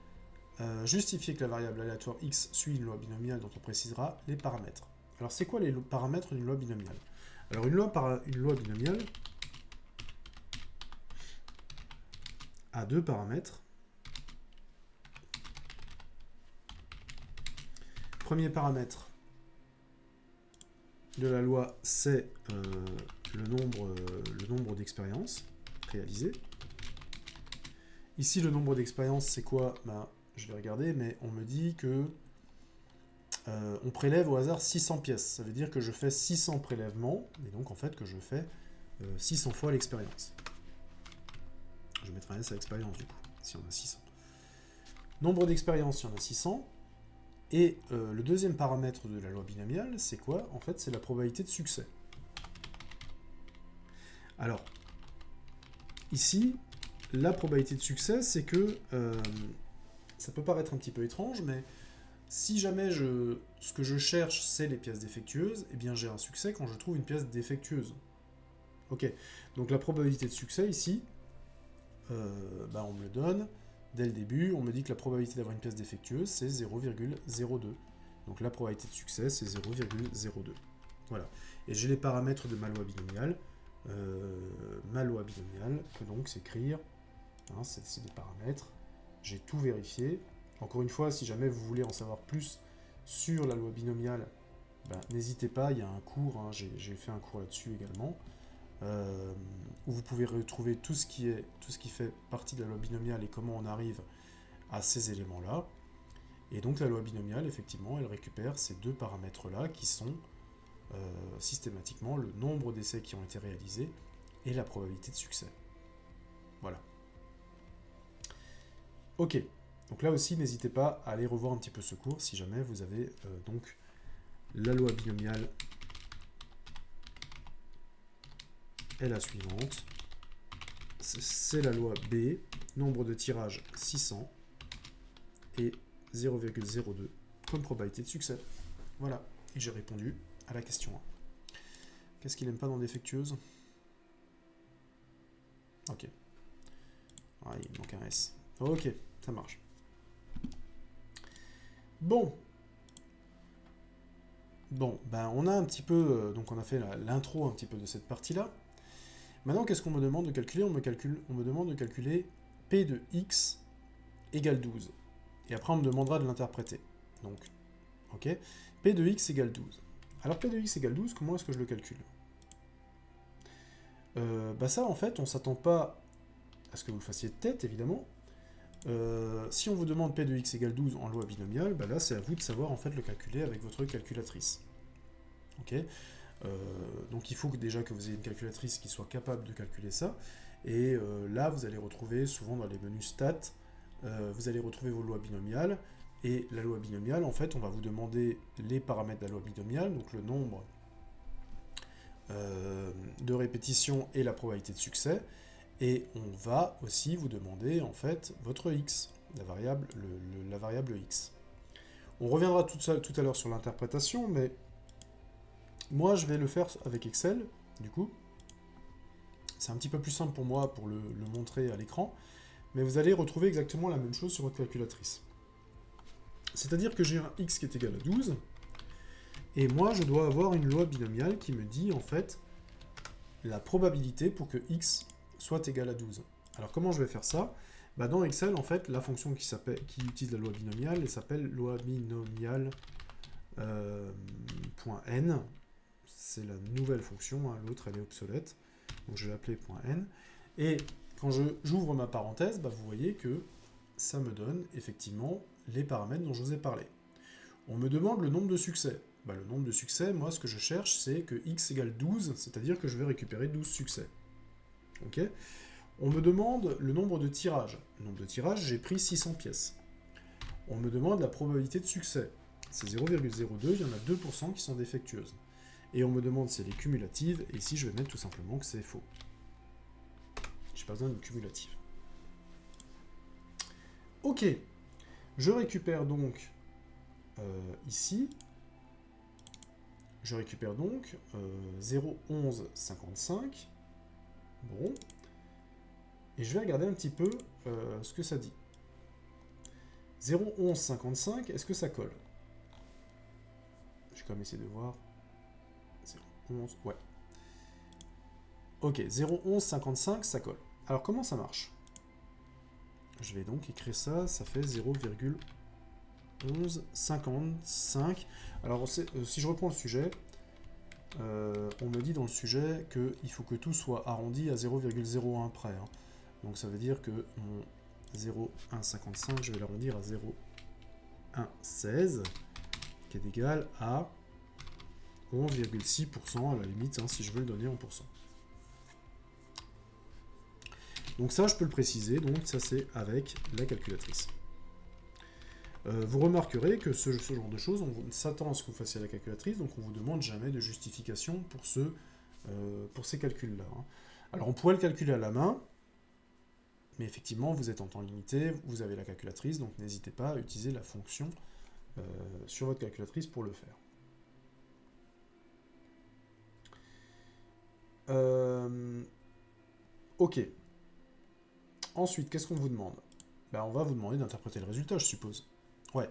S1: justifier que la variable aléatoire x suit une loi binomiale dont on précisera les paramètres. Alors c'est quoi les paramètres d'une loi binomiale? Alors une loi binomiale a deux paramètres. Premier paramètre de la loi, c'est le nombre d'expériences réalisées. Ici, le nombre d'expériences, c'est quoi? Je vais regarder, mais on me dit que on prélève au hasard 600 pièces. Ça veut dire que je fais 600 prélèvements, et donc en fait que je fais 600 fois l'expérience. Je mettrai un S à l'expérience, du coup, si on a 600. Nombre d'expériences, si on a 600. Et le deuxième paramètre de la loi binomiale, c'est quoi? En fait, c'est la probabilité de succès. Alors, ici, la probabilité de succès, c'est que, ça peut paraître un petit peu étrange, mais si jamais ce que je cherche, c'est les pièces défectueuses, eh bien j'ai un succès quand je trouve une pièce défectueuse. Ok, donc la probabilité de succès, ici, on me le donne. Dès le début, on me dit que la probabilité d'avoir une pièce défectueuse, c'est 0,02. Donc la probabilité de succès, c'est 0,02. Voilà. Et j'ai les paramètres de ma loi binomiale. Ma loi binomiale peut donc s'écrire, hein, c'est des paramètres. J'ai tout vérifié. Encore une fois, si jamais vous voulez en savoir plus sur la loi binomiale, n'hésitez pas, il y a un cours, hein, j'ai fait un cours là-dessus également. Où vous pouvez retrouver tout ce qui fait partie de la loi binomiale et comment on arrive à ces éléments-là. Et donc la loi binomiale, effectivement, elle récupère ces deux paramètres-là qui sont systématiquement le nombre d'essais qui ont été réalisés et la probabilité de succès. Voilà. Ok, donc là aussi, n'hésitez pas à aller revoir un petit peu ce cours si jamais vous avez donc la loi binomiale est la suivante. C'est la loi B, nombre de tirages 600 et 0,02 comme probabilité de succès. Voilà, et j'ai répondu à la question 1. Qu'est-ce qu'il n'aime pas dans défectueuse? Ok. Ah, il manque un S. Ok, ça marche. Bon. Bon, ben on a un petit peu, donc on a fait l'intro un petit peu de cette partie-là. Maintenant, qu'est-ce qu'on me demande de calculer? On me demande de calculer P de x égale 12. Et après, on me demandera de l'interpréter. Donc, ok, P de x égale 12. Alors, P de x égale 12, comment est-ce que je le calcule? Bah ça, en fait, on s'attend pas à ce que vous le fassiez de tête, évidemment. Si on vous demande P de x égale 12 en loi binomiale, bah là, c'est à vous de savoir, en fait, le calculer avec votre calculatrice. Ok, donc il faut déjà que vous ayez une calculatrice qui soit capable de calculer ça. Et là, vous allez retrouver souvent dans les menus stats, vous allez retrouver vos lois binomiales. Et la loi binomiale, en fait, on va vous demander les paramètres de la loi binomiale, donc le nombre de répétitions et la probabilité de succès. Et on va aussi vous demander, en fait, votre x, la variable x. On reviendra tout à l'heure sur l'interprétation, mais moi, je vais le faire avec Excel, du coup. C'est un petit peu plus simple pour moi pour le montrer à l'écran, mais vous allez retrouver exactement la même chose sur votre calculatrice. C'est-à-dire que j'ai un x qui est égal à 12, et moi, je dois avoir une loi binomiale qui me dit, en fait, la probabilité pour que x soit égal à 12. Alors, comment je vais faire ça? Bah, dans Excel, en fait, la fonction qui utilise la loi binomiale, elle s'appelle loi binomiale .n. C'est la nouvelle fonction, hein, l'autre elle est obsolète, donc je vais l'appeler .n. Et quand j'ouvre ma parenthèse, bah, vous voyez que ça me donne effectivement les paramètres dont je vous ai parlé. On me demande le nombre de succès. Bah, le nombre de succès, moi ce que je cherche, c'est que x égale 12, c'est-à-dire que je vais récupérer 12 succès. Ok. On me demande le nombre de tirages. Le nombre de tirages, j'ai pris 600 pièces. On me demande la probabilité de succès. C'est 0,02, il y en a 2% qui sont défectueuses. Et on me demande si elle est cumulative, et ici je vais mettre tout simplement que c'est faux. J'ai pas besoin d'une cumulative. Ok, je récupère donc ici, je récupère donc 0,1155. Bon, et je vais regarder un petit peu ce que ça dit. 0,1155, est-ce que ça colle? Je vais quand même essayer de voir. 0,11, ouais. Ok, 0,1155, ça colle. Alors comment ça marche? Je vais donc écrire ça, ça fait 0,1155. Alors si je reprends le sujet, on me dit dans le sujet qu'il faut que tout soit arrondi à 0,01 près. Hein. Donc ça veut dire que mon 0,155, je vais l'arrondir à 0,116, qui est égal à 11,6% à la limite, hein, si je veux le donner en pourcent. Donc ça, je peux le préciser, donc ça c'est avec la calculatrice. Vous remarquerez que ce genre de choses, on s'attend à ce que vous fassiez à la calculatrice, donc on ne vous demande jamais de justification pour ces calculs-là. Hein. Alors on pourrait le calculer à la main, mais effectivement, vous êtes en temps limité, vous avez la calculatrice, donc n'hésitez pas à utiliser la fonction sur votre calculatrice pour le faire. Ok. Ensuite, qu'est-ce qu'on vous demande? Ben, on va vous demander d'interpréter le résultat, je suppose. Ouais.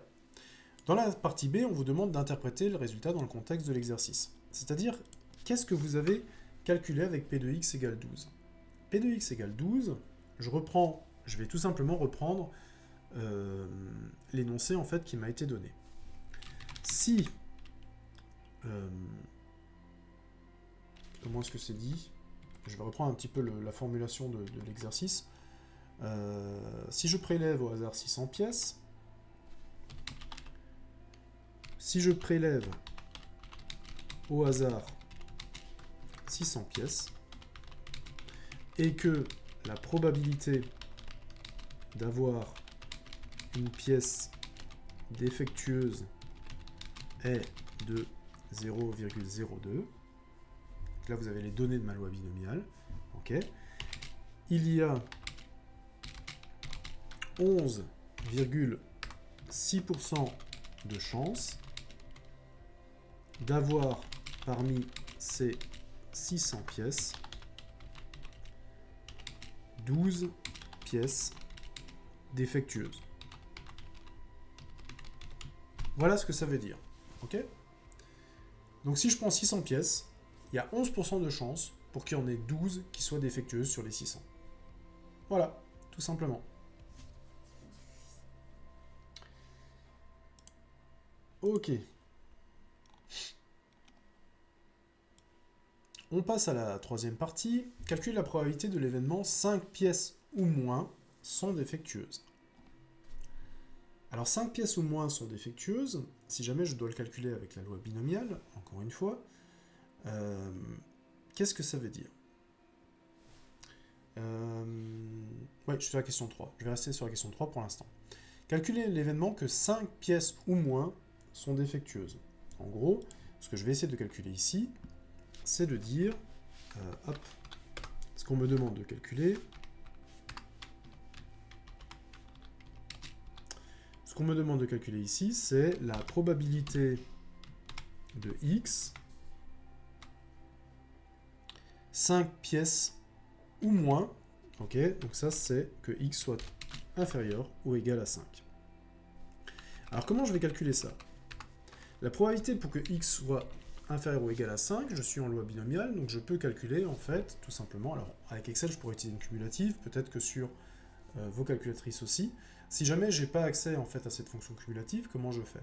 S1: Dans la partie B, on vous demande d'interpréter le résultat dans le contexte de l'exercice. C'est-à-dire, qu'est-ce que vous avez calculé avec P de x égale 12? P de x égale 12, je vais tout simplement reprendre l'énoncé en fait qui m'a été donné. Si... comment est-ce que c'est dit? Je vais reprendre un petit peu la formulation de l'exercice. Si je prélève au hasard 600 pièces, si je prélève au hasard 600 pièces, et que la probabilité d'avoir une pièce défectueuse est de 0,02, là vous avez les données de ma loi binomiale, ok, il y a 11,6% de chance d'avoir parmi ces 600 pièces 12 pièces défectueuses. Voilà ce que ça veut dire. Ok ? Donc si je prends 600 pièces, il y a 11% de chance pour qu'il y en ait 12 qui soient défectueuses sur les 600. Voilà, tout simplement. Ok. On passe à la troisième partie. Calcule la probabilité de l'événement 5 pièces ou moins sont défectueuses. Alors 5 pièces ou moins sont défectueuses. Si jamais je dois le calculer avec la loi binomiale, encore une fois, qu'est-ce que ça veut dire? Ouais, je suis sur la question 3. Je vais rester sur la question 3 pour l'instant. Calculer l'événement que 5 pièces ou moins sont défectueuses. En gros, ce que je vais essayer de calculer ici, c'est de dire, hop, ce qu'on me demande de calculer. Ce qu'on me demande de calculer ici, c'est la probabilité de x, 5 pièces ou moins, ok, donc ça c'est que x soit inférieur ou égal à 5. Alors comment je vais calculer ça? La probabilité pour que x soit inférieur ou égal à 5, je suis en loi binomiale, donc je peux calculer en fait tout simplement, alors avec Excel je pourrais utiliser une cumulative, peut-être que sur vos calculatrices aussi. Si jamais j'ai pas accès en fait à cette fonction cumulative, comment je fais?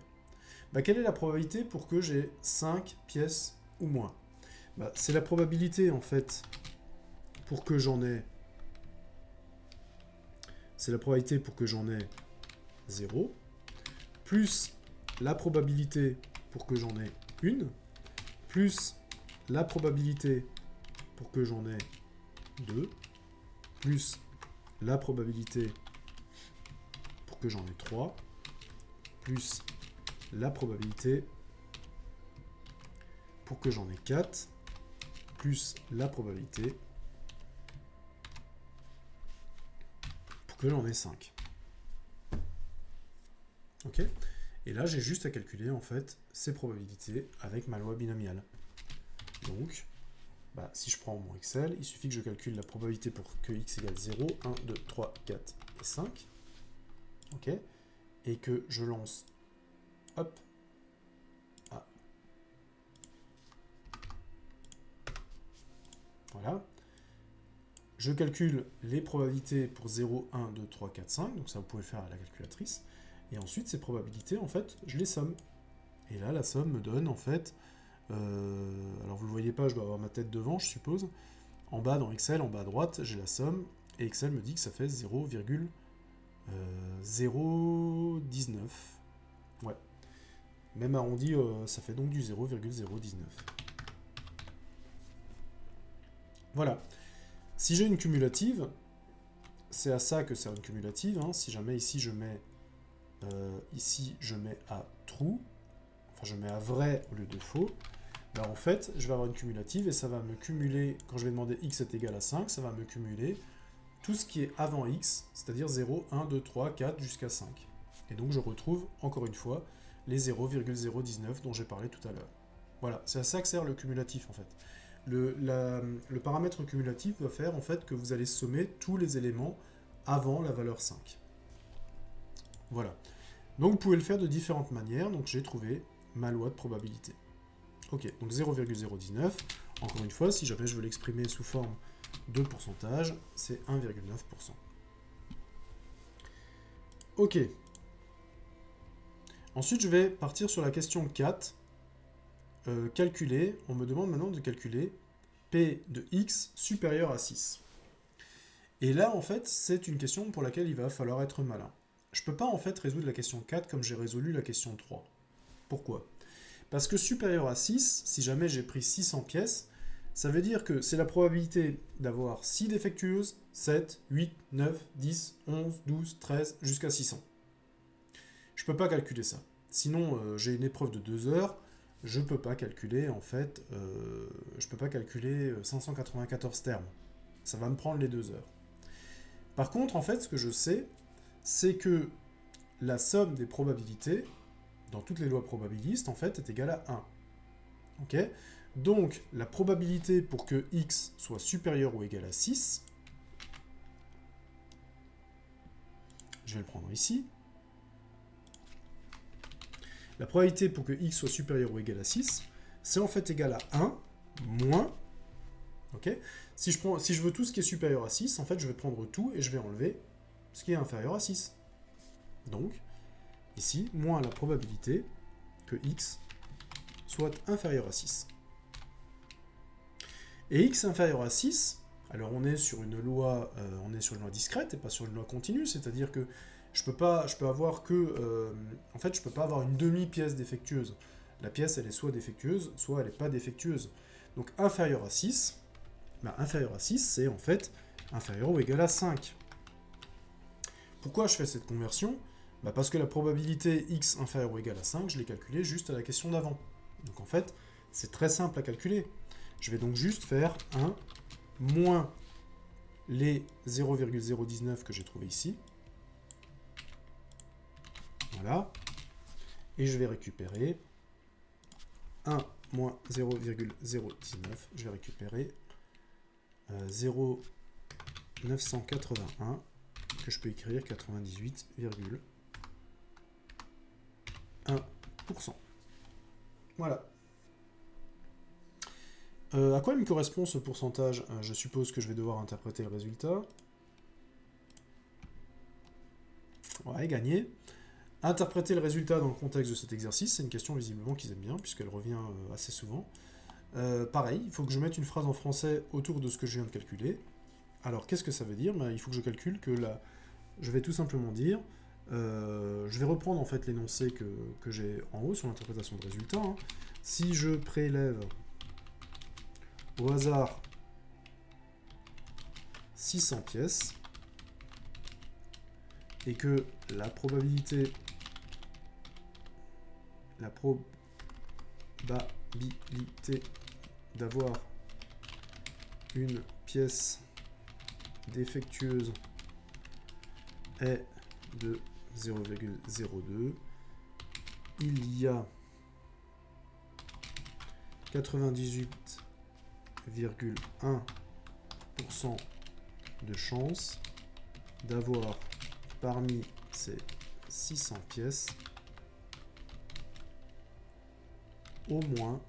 S1: Quelle est la probabilité pour que j'ai 5 pièces ou moins? C'est la probabilité en fait pour que j'en ai, c'est la probabilité pour que j'en ai 0, plus la probabilité pour que j'en ai 1, plus la probabilité pour que j'en ai 2, plus la probabilité pour que j'en ai 3, plus la probabilité pour que j'en ai 4, plus la probabilité pour que j'en ai 5. Ok? Et là, j'ai juste à calculer en fait ces probabilités avec ma loi binomiale. Donc, si je prends mon Excel, il suffit que je calcule la probabilité pour que x égale 0, 1, 2, 3, 4 et 5. Ok? Et que je lance, hop, ah. Voilà. Je calcule les probabilités pour 0, 1, 2, 3, 4, 5. Donc ça, vous pouvez le faire à la calculatrice. Et ensuite, ces probabilités, en fait, je les somme. Et là, la somme me donne, en fait, alors vous ne le voyez pas, je dois avoir ma tête devant, je suppose. En bas, dans Excel, en bas à droite, j'ai la somme. Et Excel me dit que ça fait 0,019. Ouais. Même arrondi, ça fait donc du 0,019. Voilà. Si j'ai une cumulative, c'est à ça que sert une cumulative. Hein. Si jamais ici je mets à true, enfin je mets à vrai au lieu de faux, en fait je vais avoir une cumulative et ça va me cumuler, quand je vais demander x est égal à 5, ça va me cumuler tout ce qui est avant x, c'est-à-dire 0, 1, 2, 3, 4 jusqu'à 5. Et donc je retrouve encore une fois les 0,019 dont j'ai parlé tout à l'heure. Voilà, c'est à ça que sert le cumulatif en fait. Le paramètre cumulatif va faire en fait que vous allez sommer tous les éléments avant la valeur 5. Voilà. Donc vous pouvez le faire de différentes manières, donc j'ai trouvé ma loi de probabilité. Ok, donc 0,019, encore une fois, si jamais je veux l'exprimer sous forme de pourcentage, c'est 1,9%. Ok. Ensuite, je vais partir sur la question 4. Calculer, on me demande maintenant de calculer P de x supérieur à 6. Et là, en fait, c'est une question pour laquelle il va falloir être malin. Je ne peux pas, en fait, résoudre la question 4 comme j'ai résolu la question 3. Pourquoi? Parce que supérieur à 6, si jamais j'ai pris 600 pièces, ça veut dire que c'est la probabilité d'avoir 6 défectueuses, 7, 8, 9, 10, 11, 12, 13, jusqu'à 600. Je ne peux pas calculer ça. Sinon, j'ai une épreuve de 2 heures, je ne peux pas calculer, en fait, 594 termes. Ça va me prendre les 2 heures. Par contre, en fait, ce que je sais, c'est que la somme des probabilités, dans toutes les lois probabilistes, en fait, est égale à 1. Ok? Donc, la probabilité pour que x soit supérieur ou égal à 6, je vais le prendre ici. La probabilité pour que x soit supérieur ou égal à 6, c'est en fait égal à 1 moins, ok, si je veux tout ce qui est supérieur à 6, en fait, je vais prendre tout et je vais enlever ce qui est inférieur à 6. Donc, ici, moins la probabilité que x soit inférieur à 6. Et x inférieur à 6, alors on est sur une loi discrète et pas sur une loi continue, c'est-à-dire que je peux avoir une demi-pièce défectueuse. La pièce, elle est soit défectueuse, soit elle n'est pas défectueuse. Donc inférieur à 6, inférieur à 6, c'est en fait inférieur ou égal à 5. Pourquoi je fais cette conversion? Parce que la probabilité x inférieur ou égal à 5, je l'ai calculée juste à la question d'avant. Donc en fait, c'est très simple à calculer. Je vais donc juste faire 1 moins les 0,019 que j'ai trouvé ici. Voilà. Et je vais récupérer 1 moins 0,019. Je vais récupérer 0,981 que je peux écrire 98,1%. Voilà. À quoi il me correspond ce pourcentage? Je suppose que je vais devoir interpréter le résultat. Ouais, gagné. Interpréter le résultat dans le contexte de cet exercice, c'est une question visiblement qu'ils aiment bien, puisqu'elle revient assez souvent. Pareil, il faut que je mette une phrase en français autour de ce que je viens de calculer. Alors, qu'est-ce que ça veut dire? Il faut que je calcule que là, je vais tout simplement dire, je vais reprendre en fait l'énoncé que j'ai en haut sur l'interprétation de résultat. Hein. Si je prélève au hasard 600 pièces, et que la probabilité d'avoir une pièce défectueuse est de 0,02, il y a 98,1% de chance d'avoir parmi ces 600 pièces au moins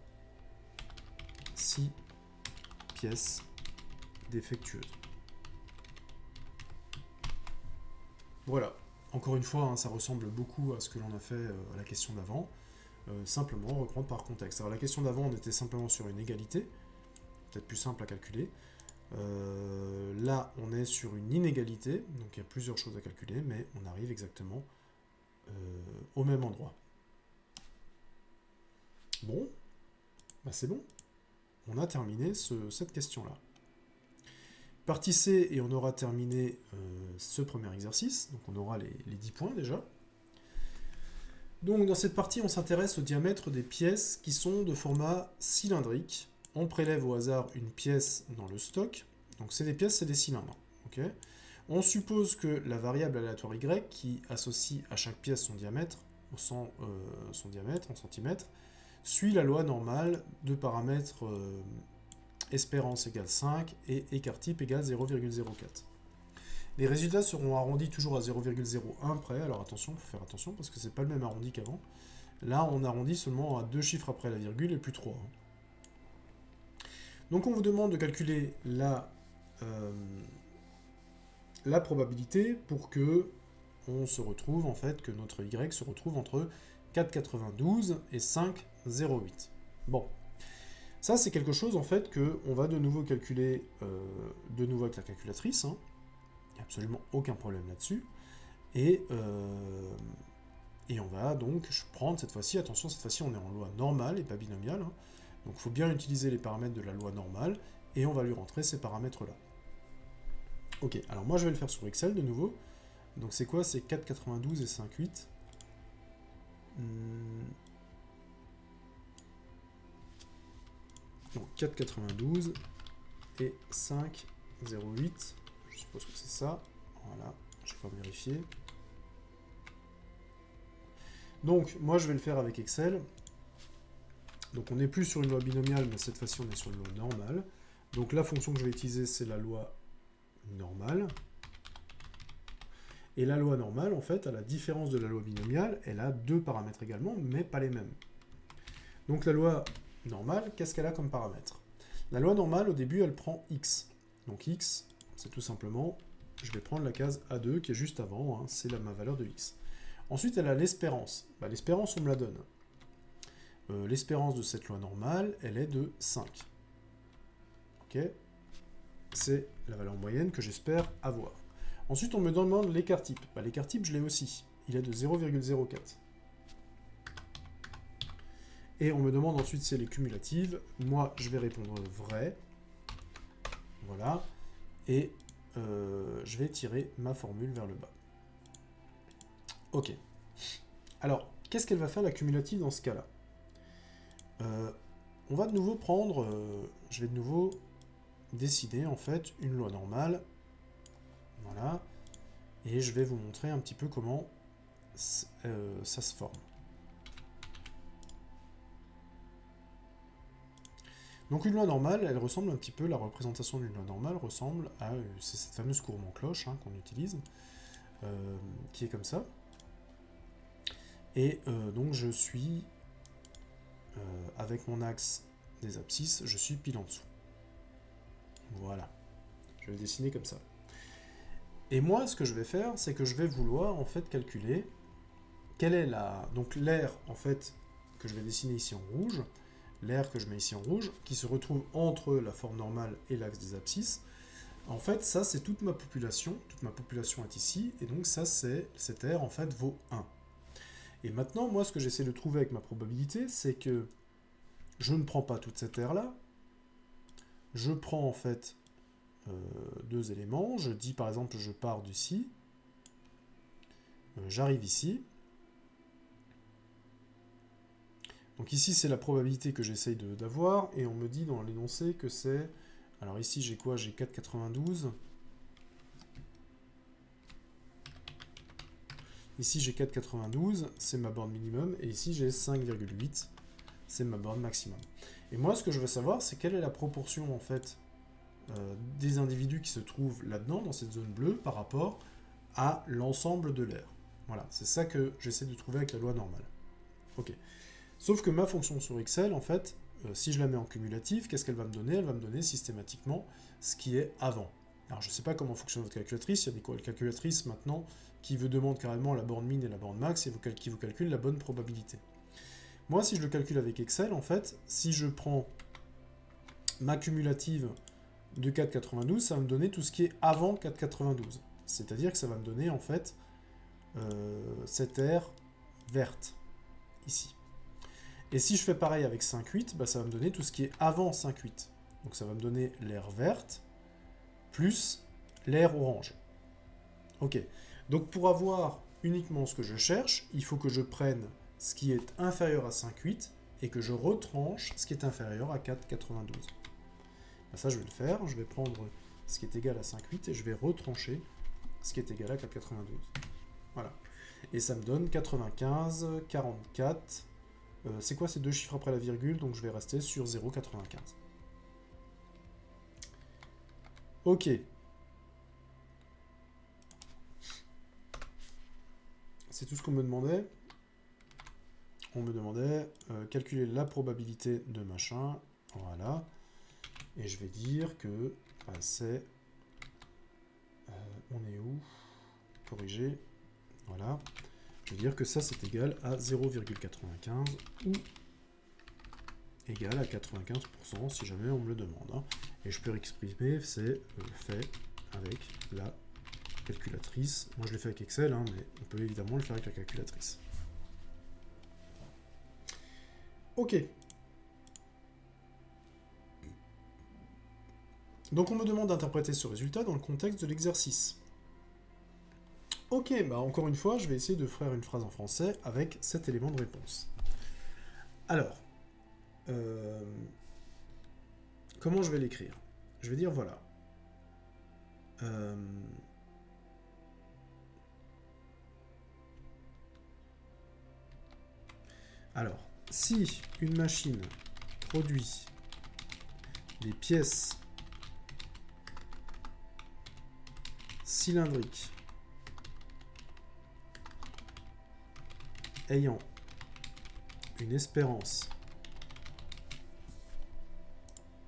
S1: 6 pièces défectueuses. Voilà. Encore une fois, hein, ça ressemble beaucoup à ce que l'on a fait à la question d'avant. Simplement reprendre par contexte. Alors la question d'avant, on était simplement sur une égalité, peut-être plus simple à calculer. Là, on est sur une inégalité, donc il y a plusieurs choses à calculer, mais on arrive exactement au même endroit. Bon, c'est bon. On a terminé cette question-là. Partie C, et on aura terminé ce premier exercice, donc on aura les 10 points déjà. Donc dans cette partie, on s'intéresse au diamètre des pièces qui sont de format cylindrique. On prélève au hasard une pièce dans le stock. Donc c'est des pièces, c'est des cylindres. Okay. On suppose que la variable aléatoire y, qui associe à chaque pièce son diamètre en centimètres, suit la loi normale de paramètres espérance égale 5 et écart type égale 0,04. Les résultats seront arrondis toujours à 0,01 près, alors attention, il faut faire attention parce que c'est pas le même arrondi qu'avant. Là, on arrondit seulement à 2 chiffres après la virgule et plus 3. Donc on vous demande de calculer la probabilité pour que on se retrouve, en fait, que notre y se retrouve entre 4,92 et 5,08. Bon. Ça, c'est quelque chose, en fait, qu'on va de nouveau calculer de nouveau avec la calculatrice. Hein. Il n'y a absolument aucun problème là-dessus. Et on va donc prendre cette fois-ci, attention, cette fois-ci, on est en loi normale et pas binomiale. Hein. Donc, il faut bien utiliser les paramètres de la loi normale et on va lui rentrer ces paramètres-là. Ok, alors moi, je vais le faire sur Excel de nouveau. Donc, c'est quoi? C'est 4,92 et 5,8. Donc 4,92 et 5,08. Je suppose que c'est ça. Voilà, je vais pas vérifier. Donc, moi, je vais le faire avec Excel. Donc, on n'est plus sur une loi binomiale, mais cette fois-ci, on est sur une loi normale. Donc, la fonction que je vais utiliser, c'est la loi normale. Et la loi normale, en fait, à la différence de la loi binomiale, elle a deux paramètres également, mais pas les mêmes. Donc, la loi normale, qu'est-ce qu'elle a comme paramètre? La loi normale, au début, elle prend x. Donc x, c'est tout simplement, je vais prendre la case A2 qui est juste avant, hein, c'est ma valeur de x. Ensuite, elle a l'espérance. Bah, l'espérance, on me la donne. L'espérance de cette loi normale, elle est de 5. Ok? C'est la valeur moyenne que j'espère avoir. Ensuite, on me demande l'écart type. Bah, l'écart type, je l'ai aussi. Il est de 0,04. Et on me demande ensuite si elle est cumulative. Moi, je vais répondre vrai. Voilà. Et je vais tirer ma formule vers le bas. Ok. Alors, qu'est-ce qu'elle va faire la cumulative dans ce cas-là? On va de nouveau prendre... je vais de nouveau dessiner en fait une loi normale. Voilà. Et je vais vous montrer un petit peu comment ça se forme. Donc une loi normale, elle ressemble un petit peu, la représentation d'une loi normale ressemble à c'est cette fameuse courbe en cloche hein, qu'on utilise, qui est comme ça. Et donc je suis, avec mon axe des abscisses, je suis pile en dessous. Voilà. Je vais le dessiner comme ça. Et moi, ce que je vais faire, c'est que je vais vouloir en fait calculer quelle est la... Donc l'aire, en fait, que je vais dessiner ici en rouge, l'aire que je mets ici en rouge, qui se retrouve entre la forme normale et l'axe des abscisses. En fait, ça, c'est toute ma population. Toute ma population est ici. Et donc ça, cette aire, en fait, vaut 1. Et maintenant, moi, ce que j'essaie de trouver avec ma probabilité, c'est que je ne prends pas toute cette aire-là. Je prends, en fait, deux éléments. Je dis, par exemple, je pars d'ici. J'arrive ici. Donc ici, c'est la probabilité que j'essaye d'avoir. Et on me dit dans l'énoncé que c'est... Alors ici, j'ai quoi? J'ai 4,92. Ici, j'ai 4,92. C'est ma borne minimum. Et ici, j'ai 5,8. C'est ma borne maximum. Et moi, ce que je veux savoir, c'est quelle est la proportion, en fait, des individus qui se trouvent là-dedans, dans cette zone bleue, par rapport à l'ensemble de l'aire. Voilà, c'est ça que j'essaie de trouver avec la loi normale. Ok. Sauf que ma fonction sur Excel, en fait, si je la mets en cumulatif, qu'est-ce qu'elle va me donner? Elle va me donner systématiquement ce qui est avant. Alors je ne sais pas comment fonctionne votre calculatrice, il y a des calculatrices maintenant qui vous demandent carrément la borne min et la borne max et qui vous calculent la bonne probabilité. Moi, si je le calcule avec Excel, en fait, si je prends ma cumulative de 4,92, ça va me donner tout ce qui est avant 4,92. C'est-à-dire que ça va me donner, en fait, cette aire verte, ici. Et si je fais pareil avec 5,8, bah ça va me donner tout ce qui est avant 5,8. Donc ça va me donner l'aire verte plus l'aire orange. Ok. Donc pour avoir uniquement ce que je cherche, il faut que je prenne ce qui est inférieur à 5,8 et que je retranche ce qui est inférieur à 4,92. Bah ça je vais le faire. Je vais prendre ce qui est égal à 5,8 et je vais retrancher ce qui est égal à 4,92. Voilà. Et ça me donne 95, 44... c'est quoi ces deux chiffres après la virgule? Donc je vais rester sur 0,95. Ok. C'est tout ce qu'on me demandait. On me demandait calculer la probabilité de machin. Voilà. Et je vais dire que bah, c'est... on est où? Corriger. Voilà. Je veux dire que ça, c'est égal à 0,95 ou égal à 95% si jamais on me le demande. Hein. Et je peux exprimer, c'est fait avec la calculatrice. Moi, je l'ai fait avec Excel, hein, mais on peut évidemment le faire avec la calculatrice. Ok. Donc, on me demande d'interpréter ce résultat dans le contexte de l'exercice. Ok, bah encore une fois, je vais essayer de faire une phrase en français avec cet élément de réponse. Alors, comment je vais l'écrire? Je vais dire voilà. Alors, si une machine produit des pièces cylindriques ayant une espérance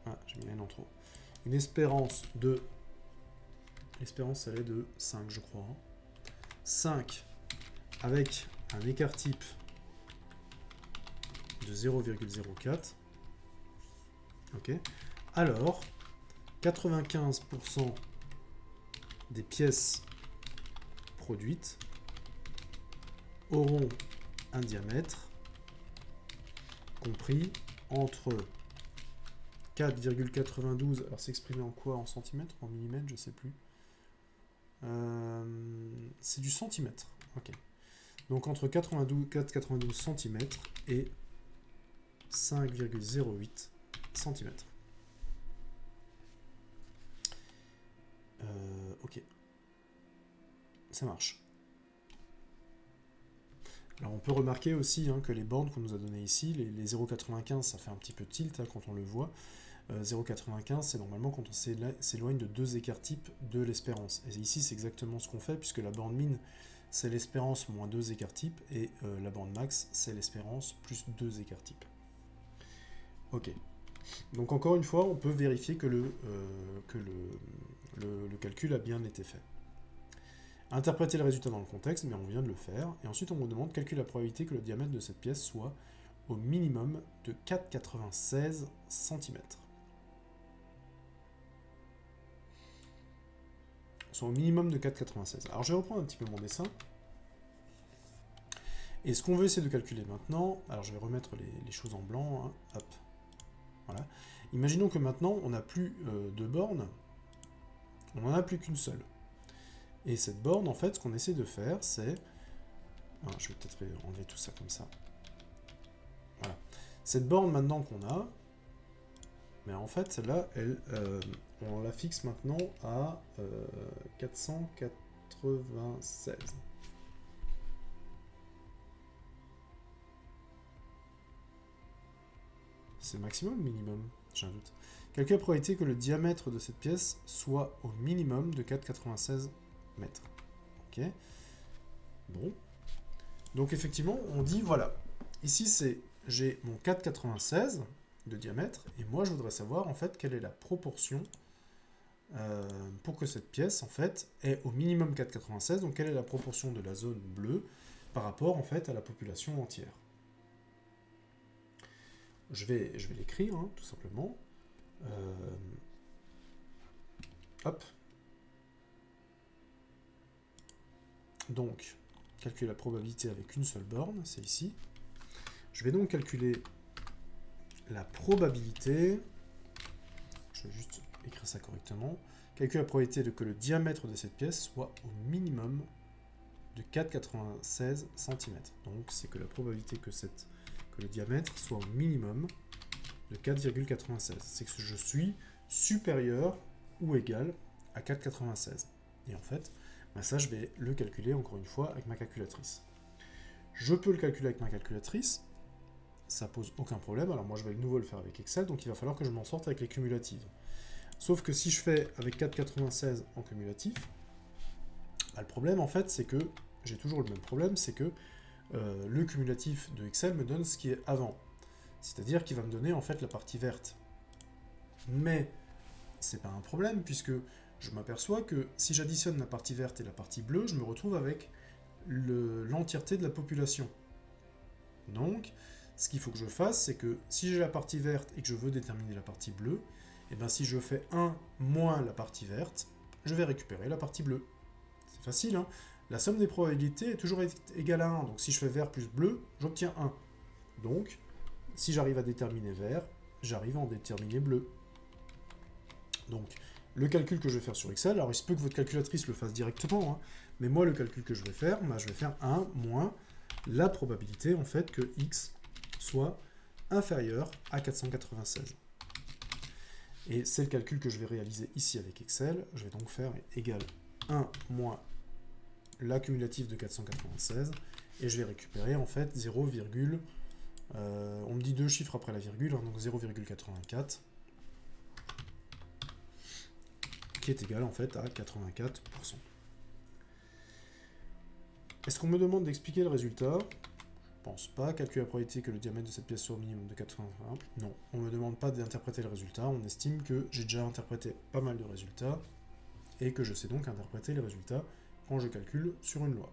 S1: Ah, j'ai mis un en trop. Une espérance de... L'espérance, elle est de 5, je crois. 5 avec un écart type de 0,04. Ok. Alors, 95% des pièces produites auront un diamètre compris entre 4,92, alors c'est exprimé en quoi? En centimètres? En millimètres? Je sais plus. C'est du centimètre. Ok. Donc entre 4,92 cm et 5,08 cm. Ok. Ça marche. Alors on peut remarquer aussi que les bornes qu'on nous a données ici, les 0,95, ça fait un petit peu tilt quand on le voit. 0,95, c'est normalement quand on s'éloigne de 2 écarts types de l'espérance. Et ici, c'est exactement ce qu'on fait, puisque la borne min, c'est l'espérance moins 2 écarts types, et la borne max, c'est l'espérance plus 2 écarts types. Ok. Donc encore une fois, on peut vérifier que le calcul a bien été fait. Interpréter le résultat dans le contexte, mais on vient de le faire. Et ensuite, on nous demande de calculer la probabilité que le diamètre de cette pièce soit au minimum de 4,96 cm. Soit au minimum de 4,96. Alors je vais reprendre un petit peu mon dessin. Et ce qu'on veut essayer de calculer maintenant, alors je vais remettre les choses en blanc, hop, voilà. Imaginons que maintenant on n'a plus de borne, on n'en a plus qu'une seule. Et cette borne, en fait, ce qu'on essaie de faire, c'est... Alors, je vais peut-être enlever tout ça comme ça. Voilà. Cette borne maintenant qu'on a, mais en fait, celle-là, on la fixe maintenant à 496. C'est maximum ou minimum? J'ai un doute. Calcule la probabilité que le diamètre de cette pièce soit au minimum de 4,96 mètres. Ok. Bon. Donc effectivement, on dit, voilà. Ici, j'ai mon 4,96 de diamètre, et moi, je voudrais savoir, en fait, quelle est la proportion pour que cette pièce, en fait, ait au minimum 4,96, donc quelle est la proportion de la zone bleue par rapport, en fait, à la population entière. Je vais l'écrire, tout simplement. Hop. Donc, calculer la probabilité avec une seule borne, c'est ici. Je vais donc calculer la probabilité, je vais juste écrire ça correctement, calculer la probabilité que le diamètre de cette pièce soit au minimum de 4,96 cm. Donc c'est que la probabilité que le diamètre soit au minimum de 4,96. C'est que je suis supérieur ou égal à 4,96. Et en fait, ça je vais le calculer encore une fois avec ma calculatrice. Je peux le calculer avec ma calculatrice, ça pose aucun problème. Alors moi je vais de nouveau le faire avec Excel, donc il va falloir que je m'en sorte avec les cumulatives. Sauf que si je fais avec 4,96 en cumulatif, le problème en fait c'est que, j'ai toujours le même problème, c'est que le cumulatif de Excel me donne ce qui est avant. C'est-à-dire qu'il va me donner en fait la partie verte. Mais c'est pas un problème, puisque je m'aperçois que si j'additionne la partie verte et la partie bleue, je me retrouve avec l'entièreté de la population. Donc, ce qu'il faut que je fasse, c'est que si j'ai la partie verte et que je veux déterminer la partie bleue, et bien si je fais 1 moins la partie verte, je vais récupérer la partie bleue. C'est facile, hein? La somme des probabilités est toujours égale à 1, donc si je fais vert plus bleu, j'obtiens 1. Donc, si j'arrive à déterminer vert, j'arrive à en déterminer bleu. Donc, le calcul que je vais faire sur Excel, alors il se peut que votre calculatrice le fasse directement, mais moi, le calcul que je vais faire 1 moins la probabilité, en fait, que x soit inférieur à 496. Et c'est le calcul que je vais réaliser ici avec Excel. Je vais donc faire égal 1 moins la cumulative de 496, et je vais récupérer, en fait, 0, on me dit 2 chiffres après la virgule, donc 0,84, qui est égal en fait à 84%. Est-ce qu'on me demande d'expliquer le résultat? pense pas. Calculer la probabilité que le diamètre de cette pièce soit au minimum de 81. Non, on ne me demande pas d'interpréter le résultat. On estime que j'ai déjà interprété pas mal de résultats et que je sais donc interpréter les résultats quand je calcule sur une loi.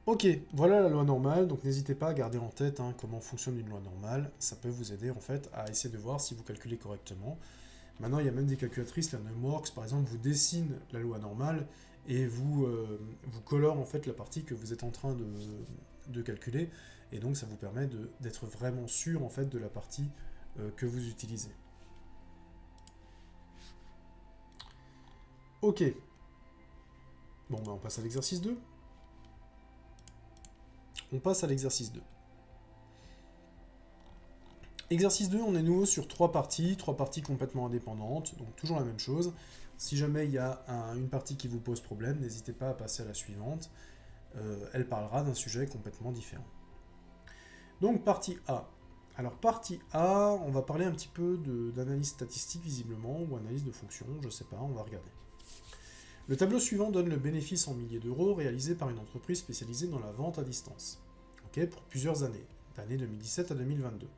S1: Ok, voilà la loi normale, donc n'hésitez pas à garder en tête comment fonctionne une loi normale. Ça peut vous aider en fait à essayer de voir si vous calculez correctement. Maintenant, il y a même des calculatrices, la Numworks par exemple, vous dessine la loi normale et vous colore en fait la partie que vous êtes en train de calculer, et donc ça vous permet d'être vraiment sûr en fait de la partie que vous utilisez. Ok. Bon, on passe à l'exercice 2. On passe à l'exercice 2. Exercice 2, on est nouveau sur trois parties complètement indépendantes, donc toujours la même chose. Si jamais il y a une partie qui vous pose problème, n'hésitez pas à passer à la suivante. Elle parlera d'un sujet complètement différent. Donc partie A. Alors partie A, on va parler un petit peu d'analyse statistique visiblement, ou analyse de fonction, je sais pas, on va regarder. Le tableau suivant donne le bénéfice en milliers d'euros réalisé par une entreprise spécialisée dans la vente à distance, pour plusieurs années, d'année 2017 à 2022.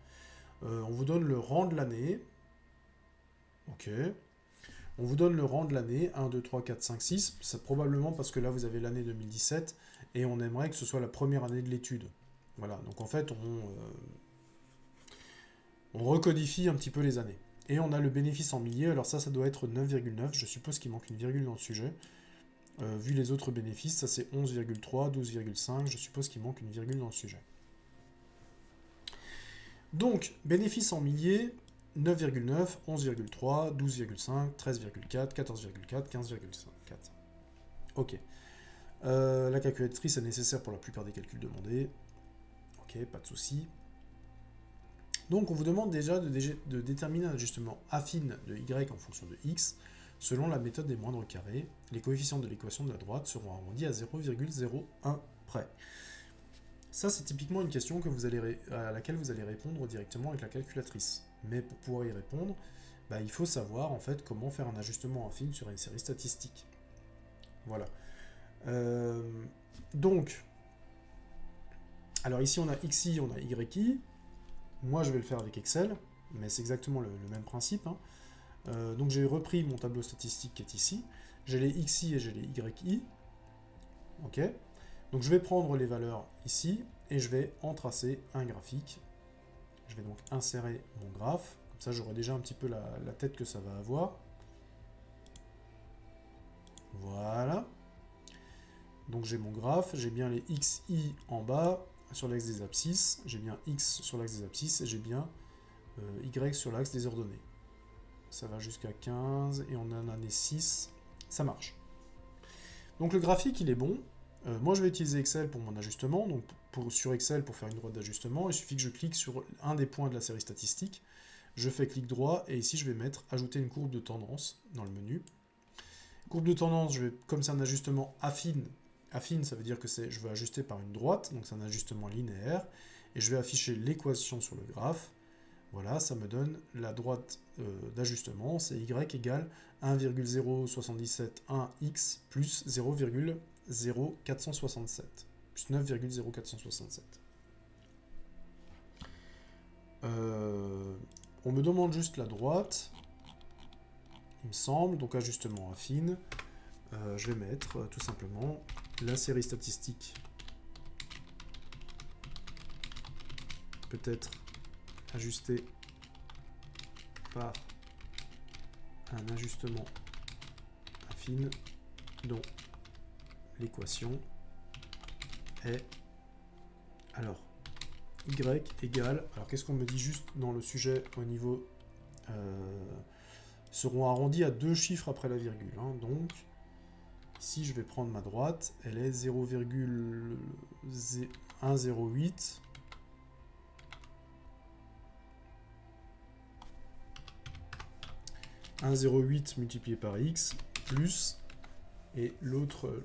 S1: On vous donne le rang de l'année. Ok. On vous donne le rang de l'année, 1, 2, 3, 4, 5, 6. C'est probablement parce que là, vous avez l'année 2017, et on aimerait que ce soit la première année de l'étude. Voilà, donc en fait, on recodifie un petit peu les années. Et on a le bénéfice en milliers, alors ça doit être 9,9. Je suppose qu'il manque une virgule dans le sujet. Vu les autres bénéfices, ça c'est 11,3, 12,5. Je suppose qu'il manque une virgule dans le sujet. Donc, bénéfice en milliers, 9,9, 11,3, 12,5, 13,4, 14,4, 15,4. Ok. La calculatrice est nécessaire pour la plupart des calculs demandés. Ok, pas de souci. Donc, on vous demande déjà de déterminer un ajustement affine de y en fonction de x, selon la méthode des moindres carrés. Les coefficients de l'équation de la droite seront arrondis à 0,01 près. Ça, c'est typiquement une question à laquelle vous allez répondre directement avec la calculatrice. Mais pour pouvoir y répondre, il faut savoir en fait comment faire un ajustement affine sur une série statistique. Voilà. Donc, alors ici on a xi, on a yi. Moi, je vais le faire avec Excel, mais c'est exactement le même principe. Donc, j'ai repris mon tableau statistique qui est ici. J'ai les xi et j'ai les yi. Ok. Donc je vais prendre les valeurs ici et je vais en tracer un graphique. Je vais donc insérer mon graphe. Comme ça, j'aurai déjà un petit peu la tête que ça va avoir. Voilà. Donc j'ai mon graphe. J'ai bien les xi en bas sur l'axe des abscisses. J'ai bien x sur l'axe des abscisses et j'ai bien y sur l'axe des ordonnées. Ça va jusqu'à 15 et on a en année 6. Ça marche. Donc le graphique, il est bon. Moi, je vais utiliser Excel pour mon ajustement. Donc, sur Excel, pour faire une droite d'ajustement, il suffit que je clique sur un des points de la série statistique. Je fais clic droit et ici, je vais mettre ajouter une courbe de tendance dans le menu. Courbe de tendance, comme c'est un ajustement affine, ça veut dire que je veux ajuster par une droite, donc c'est un ajustement linéaire. Et je vais afficher l'équation sur le graphe. Voilà, ça me donne la droite d'ajustement, c'est y égale 1,0771x plus 0,0467, plus 9,0467. On me demande juste la droite, il me semble, donc ajustement affine. Je vais mettre tout simplement la série statistique, peut-être ajustée par un ajustement affine dont l'équation est, alors, y égale, alors qu'est-ce qu'on me dit juste dans le sujet au niveau, seront arrondis à 2 chiffres après la virgule, donc, ici je vais prendre ma droite, elle est 0,108, multiplié par x, plus, et l'autre,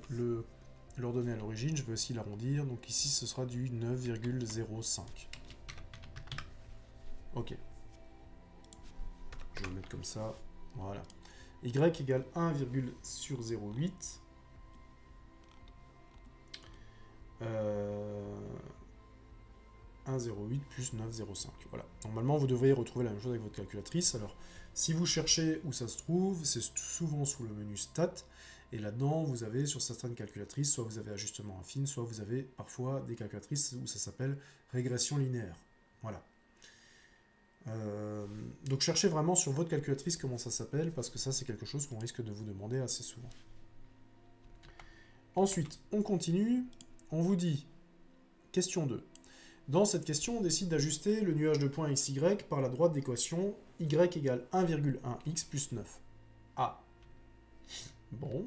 S1: l'ordonnée à l'origine, je vais aussi l'arrondir, donc ici ce sera du 9,05. Ok. Je vais le mettre comme ça, voilà. Y égale 1,08. 1,08 plus 9,05. Voilà. Normalement, vous devriez retrouver la même chose avec votre calculatrice. Alors, si vous cherchez où ça se trouve, c'est souvent sous le menu Stat. Et là-dedans, vous avez sur certaines calculatrices, soit vous avez ajustement affine, soit vous avez parfois des calculatrices où ça s'appelle régression linéaire. Voilà. Donc cherchez vraiment sur votre calculatrice comment ça s'appelle, parce que ça c'est quelque chose qu'on risque de vous demander assez souvent. Ensuite, on continue, on vous dit, question 2. Dans cette question, on décide d'ajuster le nuage de points xy par la droite d'équation y égale 1,1x plus 9. Ah. Bon.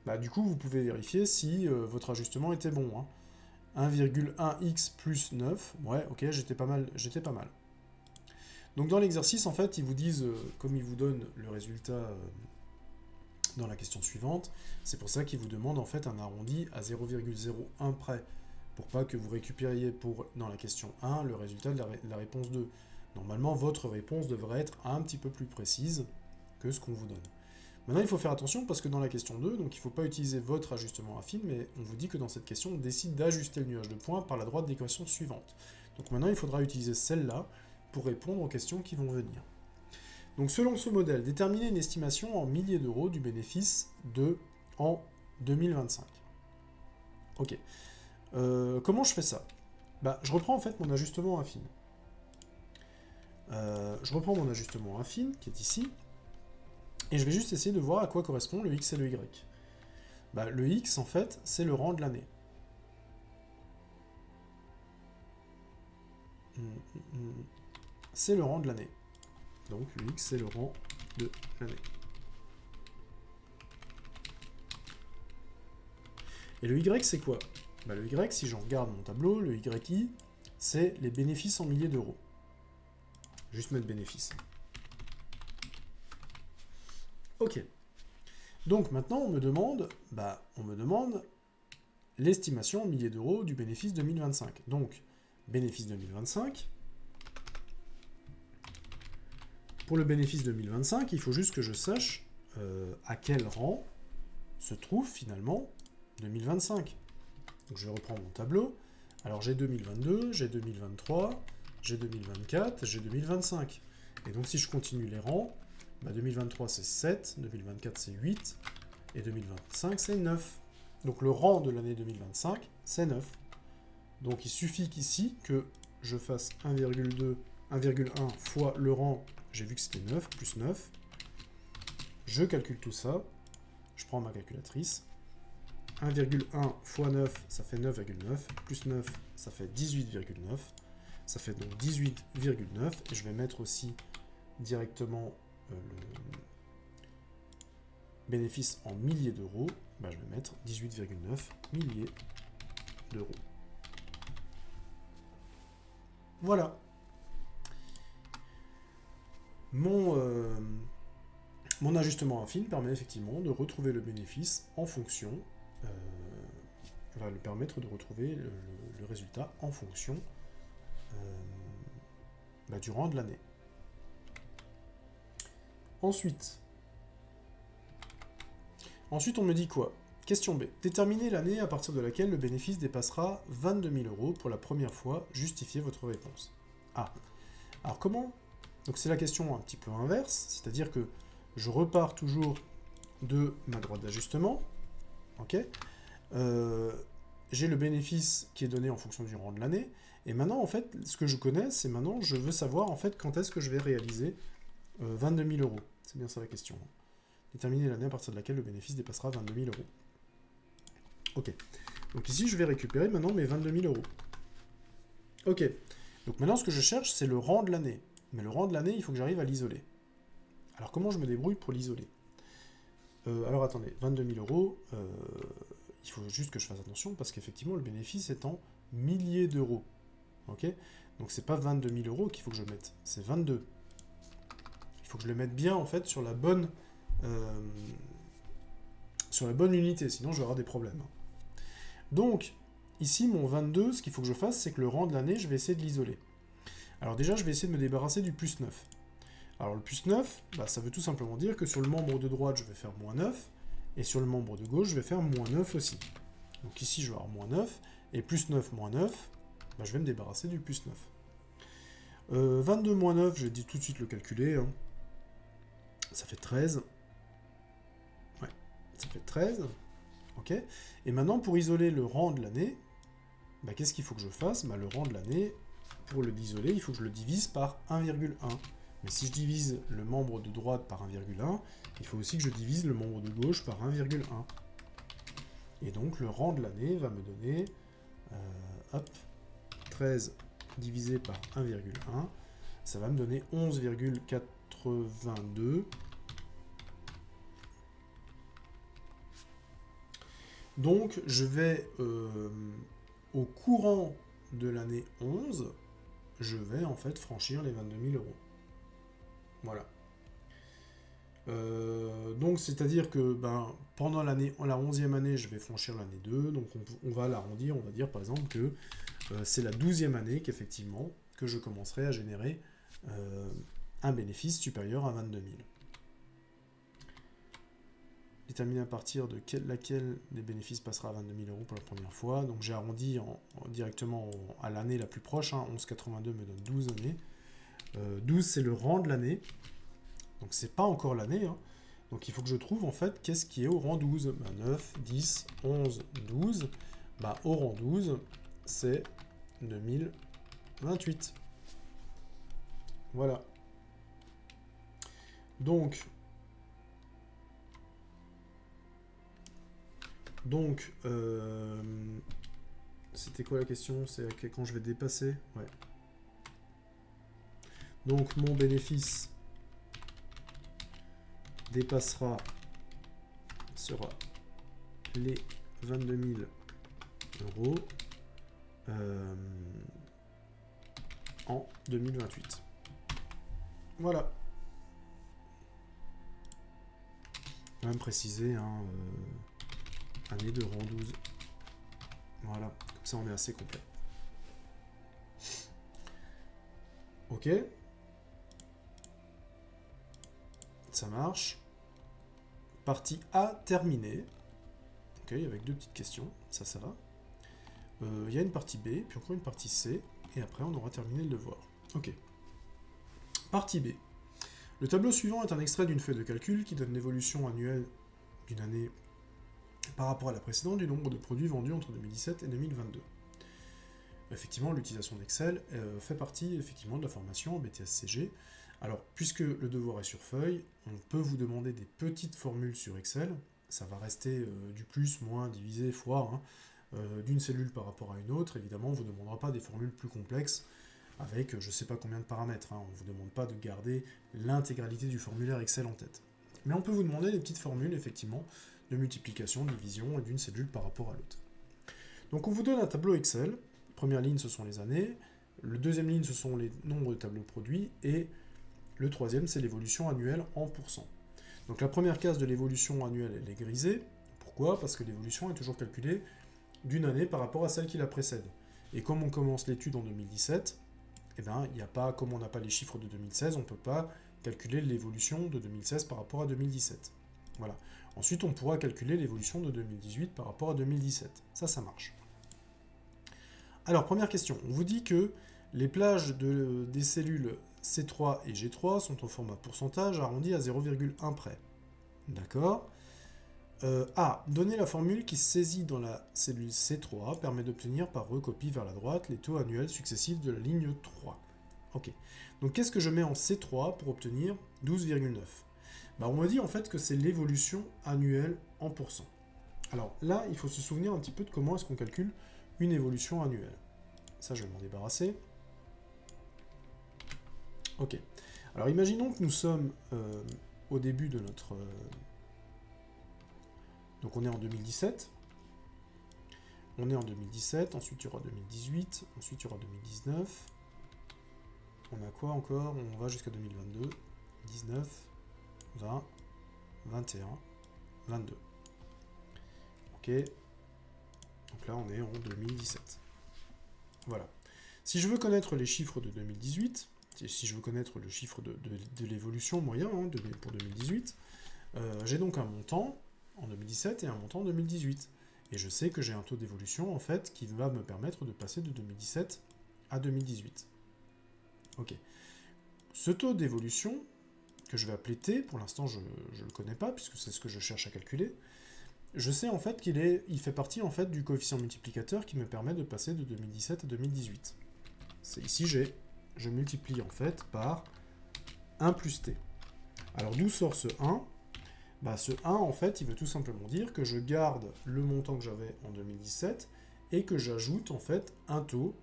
S1: Bah, du coup, vous pouvez vérifier si votre ajustement était bon. Hein. 1,1x plus 9. Ouais, ok, j'étais pas mal. Donc dans l'exercice, en fait, ils vous disent, comme ils vous donnent le résultat dans la question suivante, c'est pour ça qu'ils vous demandent en fait un arrondi à 0,01 près, pour pas que vous récupériez dans la question 1 le résultat de la réponse 2. Normalement, votre réponse devrait être un petit peu plus précise que ce qu'on vous donne. Maintenant, il faut faire attention parce que dans la question 2, donc il ne faut pas utiliser votre ajustement affine, mais on vous dit que dans cette question, on décide d'ajuster le nuage de points par la droite d'équation suivante. Donc maintenant, il faudra utiliser celle-là pour répondre aux questions qui vont venir. Donc selon ce modèle, déterminer une estimation en milliers d'euros du bénéfice en 2025. Ok. Comment je fais ça? Bah, je reprends en fait mon ajustement affine. Je reprends mon ajustement affine, qui est ici, et je vais juste essayer de voir à quoi correspond le x et le y. Bah, le x, en fait, c'est le rang de l'année. C'est le rang de l'année. Donc le x, c'est le rang de l'année. Et le y, c'est quoi? Bah, le y, si j'en regarde mon tableau, le yi, c'est les bénéfices en milliers d'euros. Juste mettre bénéfices. Ok. Donc maintenant, on me demande l'estimation en milliers d'euros du bénéfice 2025. Donc, bénéfice 2025. Pour le bénéfice 2025, il faut juste que je sache à quel rang se trouve finalement 2025. Donc je vais reprendre mon tableau. Alors j'ai 2022, j'ai 2023, j'ai 2024, j'ai 2025. Et donc si je continue les rangs, bah 2023 c'est 7, 2024 c'est 8, et 2025 c'est 9. Donc le rang de l'année 2025, c'est 9. Donc il suffit qu'ici que je fasse 1,1 fois le rang, j'ai vu que c'était 9, plus 9. Je calcule tout ça, je prends ma calculatrice. 1,1 fois 9, ça fait 9,9, plus 9, ça fait 18,9. Ça fait donc 18,9, et je vais mettre aussi directement le bénéfice en milliers d'euros. Bah, je vais mettre 18,9 milliers d'euros. Voilà. Mon ajustement affine permet effectivement de retrouver le bénéfice en fonction, va le permettre de retrouver le résultat en fonction du rang de l'année. Ensuite, on me dit quoi? Question B. Déterminez l'année à partir de laquelle le bénéfice dépassera 22 000 euros pour la première fois. Justifiez votre réponse. Ah. Alors comment? Donc c'est la question un petit peu inverse, c'est-à-dire que je repars toujours de ma droite d'ajustement. Ok. J'ai le bénéfice qui est donné en fonction du rang de l'année. Et maintenant, en fait, ce que je connais, c'est maintenant, je veux savoir, en fait, quand est-ce que je vais réaliser 22 000 euros. C'est bien ça la question. Déterminer l'année à partir de laquelle le bénéfice dépassera 22 000 euros. Ok. Donc ici, je vais récupérer maintenant mes 22 000 euros. Ok. Donc maintenant, ce que je cherche, c'est le rang de l'année. Mais le rang de l'année, il faut que j'arrive à l'isoler. Alors, comment je me débrouille pour l'isoler? Alors, attendez. 22 000 euros, il faut juste que je fasse attention, parce qu'effectivement, le bénéfice est en milliers d'euros. Ok. Donc, c'est pas 22 000 euros qu'il faut que je mette. C'est 22. Il faut que je le mette bien, en fait, sur la bonne unité, sinon je vais avoir des problèmes. Donc, ici, mon 22, ce qu'il faut que je fasse, c'est que le rang de l'année, je vais essayer de l'isoler. Alors déjà, je vais essayer de me débarrasser du plus 9. Alors le plus 9, ça veut tout simplement dire que sur le membre de droite, je vais faire moins 9, et sur le membre de gauche, je vais faire moins 9 aussi. Donc ici, je vais avoir moins 9, et plus 9, moins 9, bah, je vais me débarrasser du plus 9. 22 moins 9, je vais tout de suite le calculer. Hein. Ça fait 13. Ouais, ça fait 13. Ok. Et maintenant, pour isoler le rang de l'année, bah, qu'est-ce qu'il faut que je fasse? Bah, le rang de l'année, pour l'isoler, il faut que je le divise par 1,1. Mais si je divise le membre de droite par 1,1, il faut aussi que je divise le membre de gauche par 1,1. Et donc, le rang de l'année va me donner... hop, 13 divisé par 1,1, ça va me donner 11,82. Donc, je vais, au courant de l'année 11, je vais en fait franchir les 22 000 euros. Voilà. Donc, c'est-à-dire que pendant la 11e année, je vais franchir l'année 2, donc on va l'arrondir, on va dire par exemple que c'est la 12e année qu'effectivement, que je commencerai à générer un bénéfice supérieur à 22 000. Déterminer à partir de laquelle des bénéfices passera à 22 000 euros pour la première fois. Donc j'ai arrondi directement à l'année la plus proche, hein, 11,82 me donne 12 années. 12 c'est le rang de l'année, donc c'est pas encore l'année, hein. Donc il faut que je trouve en fait qu'est-ce qui est au rang 12. 9, 10, 11, 12. Au rang 12, c'est 2028. Voilà. Donc c'était quoi la question? C'est quand je vais dépasser? Ouais. Donc mon bénéfice sera les 22 000 euros en 2028. Voilà. On va même préciser année de rang 12. Voilà, comme ça on est assez complet. Ok. Ça marche. Partie A terminée. Ok, avec 2 petites questions, ça va. Il y a une partie B, puis encore une partie C, et après on aura terminé le devoir. Ok. Partie B. Le tableau suivant est un extrait d'une feuille de calcul qui donne l'évolution annuelle d'une année par rapport à la précédente du nombre de produits vendus entre 2017 et 2022. Effectivement, l'utilisation d'Excel fait partie effectivement de la formation en BTS-CG. Alors, puisque le devoir est sur feuille, on peut vous demander des petites formules sur Excel. Ça va rester du plus, moins, divisé, fois, d'une cellule par rapport à une autre. Évidemment, on ne vous demandera pas des formules plus complexes avec je ne sais pas combien de paramètres. On ne vous demande pas de garder l'intégralité du formulaire Excel en tête. Mais on peut vous demander des petites formules, effectivement, de multiplication, division et d'une cellule par rapport à l'autre. Donc on vous donne un tableau Excel. Première ligne, ce sont les années. Le deuxième ligne, ce sont les nombres de tableaux produits. Et le troisième, c'est l'évolution annuelle en pourcent. Donc la première case de l'évolution annuelle, elle est grisée. Pourquoi? Parce que l'évolution est toujours calculée d'une année par rapport à celle qui la précède. Et comme on commence l'étude en 2017, il n'y a pas, comme on n'a pas les chiffres de 2016, on ne peut pas calculer l'évolution de 2016 par rapport à 2017. Voilà. Ensuite, on pourra calculer l'évolution de 2018 par rapport à 2017. Ça marche. Alors, première question. On vous dit que les plages des cellules C3 et G3 sont au format pourcentage arrondi à 0,1 près. D'accord. A. Donner la formule qui se saisit dans la cellule C3 permet d'obtenir par recopie vers la droite les taux annuels successifs de la ligne 3. Ok. Donc, qu'est-ce que je mets en C3 pour obtenir 12,9 ? On me dit en fait que c'est l'évolution annuelle en pourcent. Alors là, il faut se souvenir un petit peu de comment est-ce qu'on calcule une évolution annuelle. Ça, je vais m'en débarrasser. Ok. Alors imaginons que nous sommes au début de notre... Donc on est en 2017. On est en 2017, ensuite il y aura 2018, ensuite il y aura 2019. On a quoi encore? On va jusqu'à 2022. 19, 20, 21, 22. Ok. Donc là, on est en 2017. Voilà. Si je veux connaître les chiffres de 2018, si je veux connaître le chiffre de l'évolution moyen pour 2018, j'ai donc un montant en 2017 et un montant en 2018. Et je sais que j'ai un taux d'évolution, en fait, qui va me permettre de passer de 2017 à 2018. Ok. Ce taux d'évolution, que je vais appeler T, pour l'instant je ne le connais pas, puisque c'est ce que je cherche à calculer, je sais en fait il fait partie en fait du coefficient multiplicateur qui me permet de passer de 2017 à 2018. C'est ici je multiplie en fait par 1 plus T. Alors d'où sort ce 1 ? Bah, ce 1 en fait il veut tout simplement dire que je garde le montant que j'avais en 2017 et que j'ajoute en fait un taux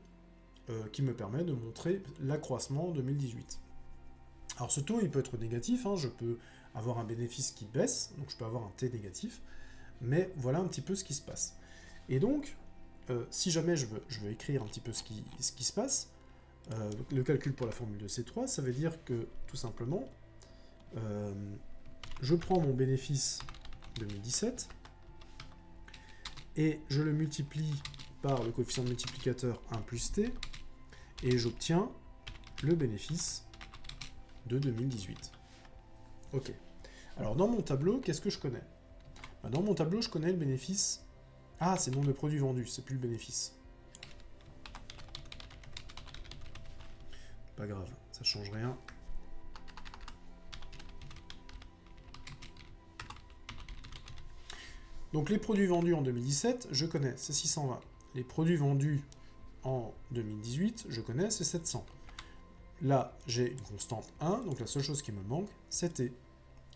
S1: qui me permet de montrer l'accroissement en 2018. Alors ce taux il peut être négatif, hein, je peux avoir un bénéfice qui baisse, donc je peux avoir un T négatif, mais voilà un petit peu ce qui se passe. Et donc, si jamais je veux écrire un petit peu ce qui se passe, le calcul pour la formule de C3, ça veut dire que, tout simplement, je prends mon bénéfice 2017, et je le multiplie par le coefficient multiplicateur 1 plus T, et j'obtiens le bénéfice de 2018. Ok. Alors dans mon tableau, qu'est-ce que je connais ? Dans mon tableau, je connais le bénéfice. Ah, c'est le nombre de produits vendus, c'est plus le bénéfice. Pas grave, ça change rien. Donc les produits vendus en 2017, je connais, c'est 620. Les produits vendus en 2018, je connais, c'est 700. Là, j'ai une constante 1, donc la seule chose qui me manque, c'est T.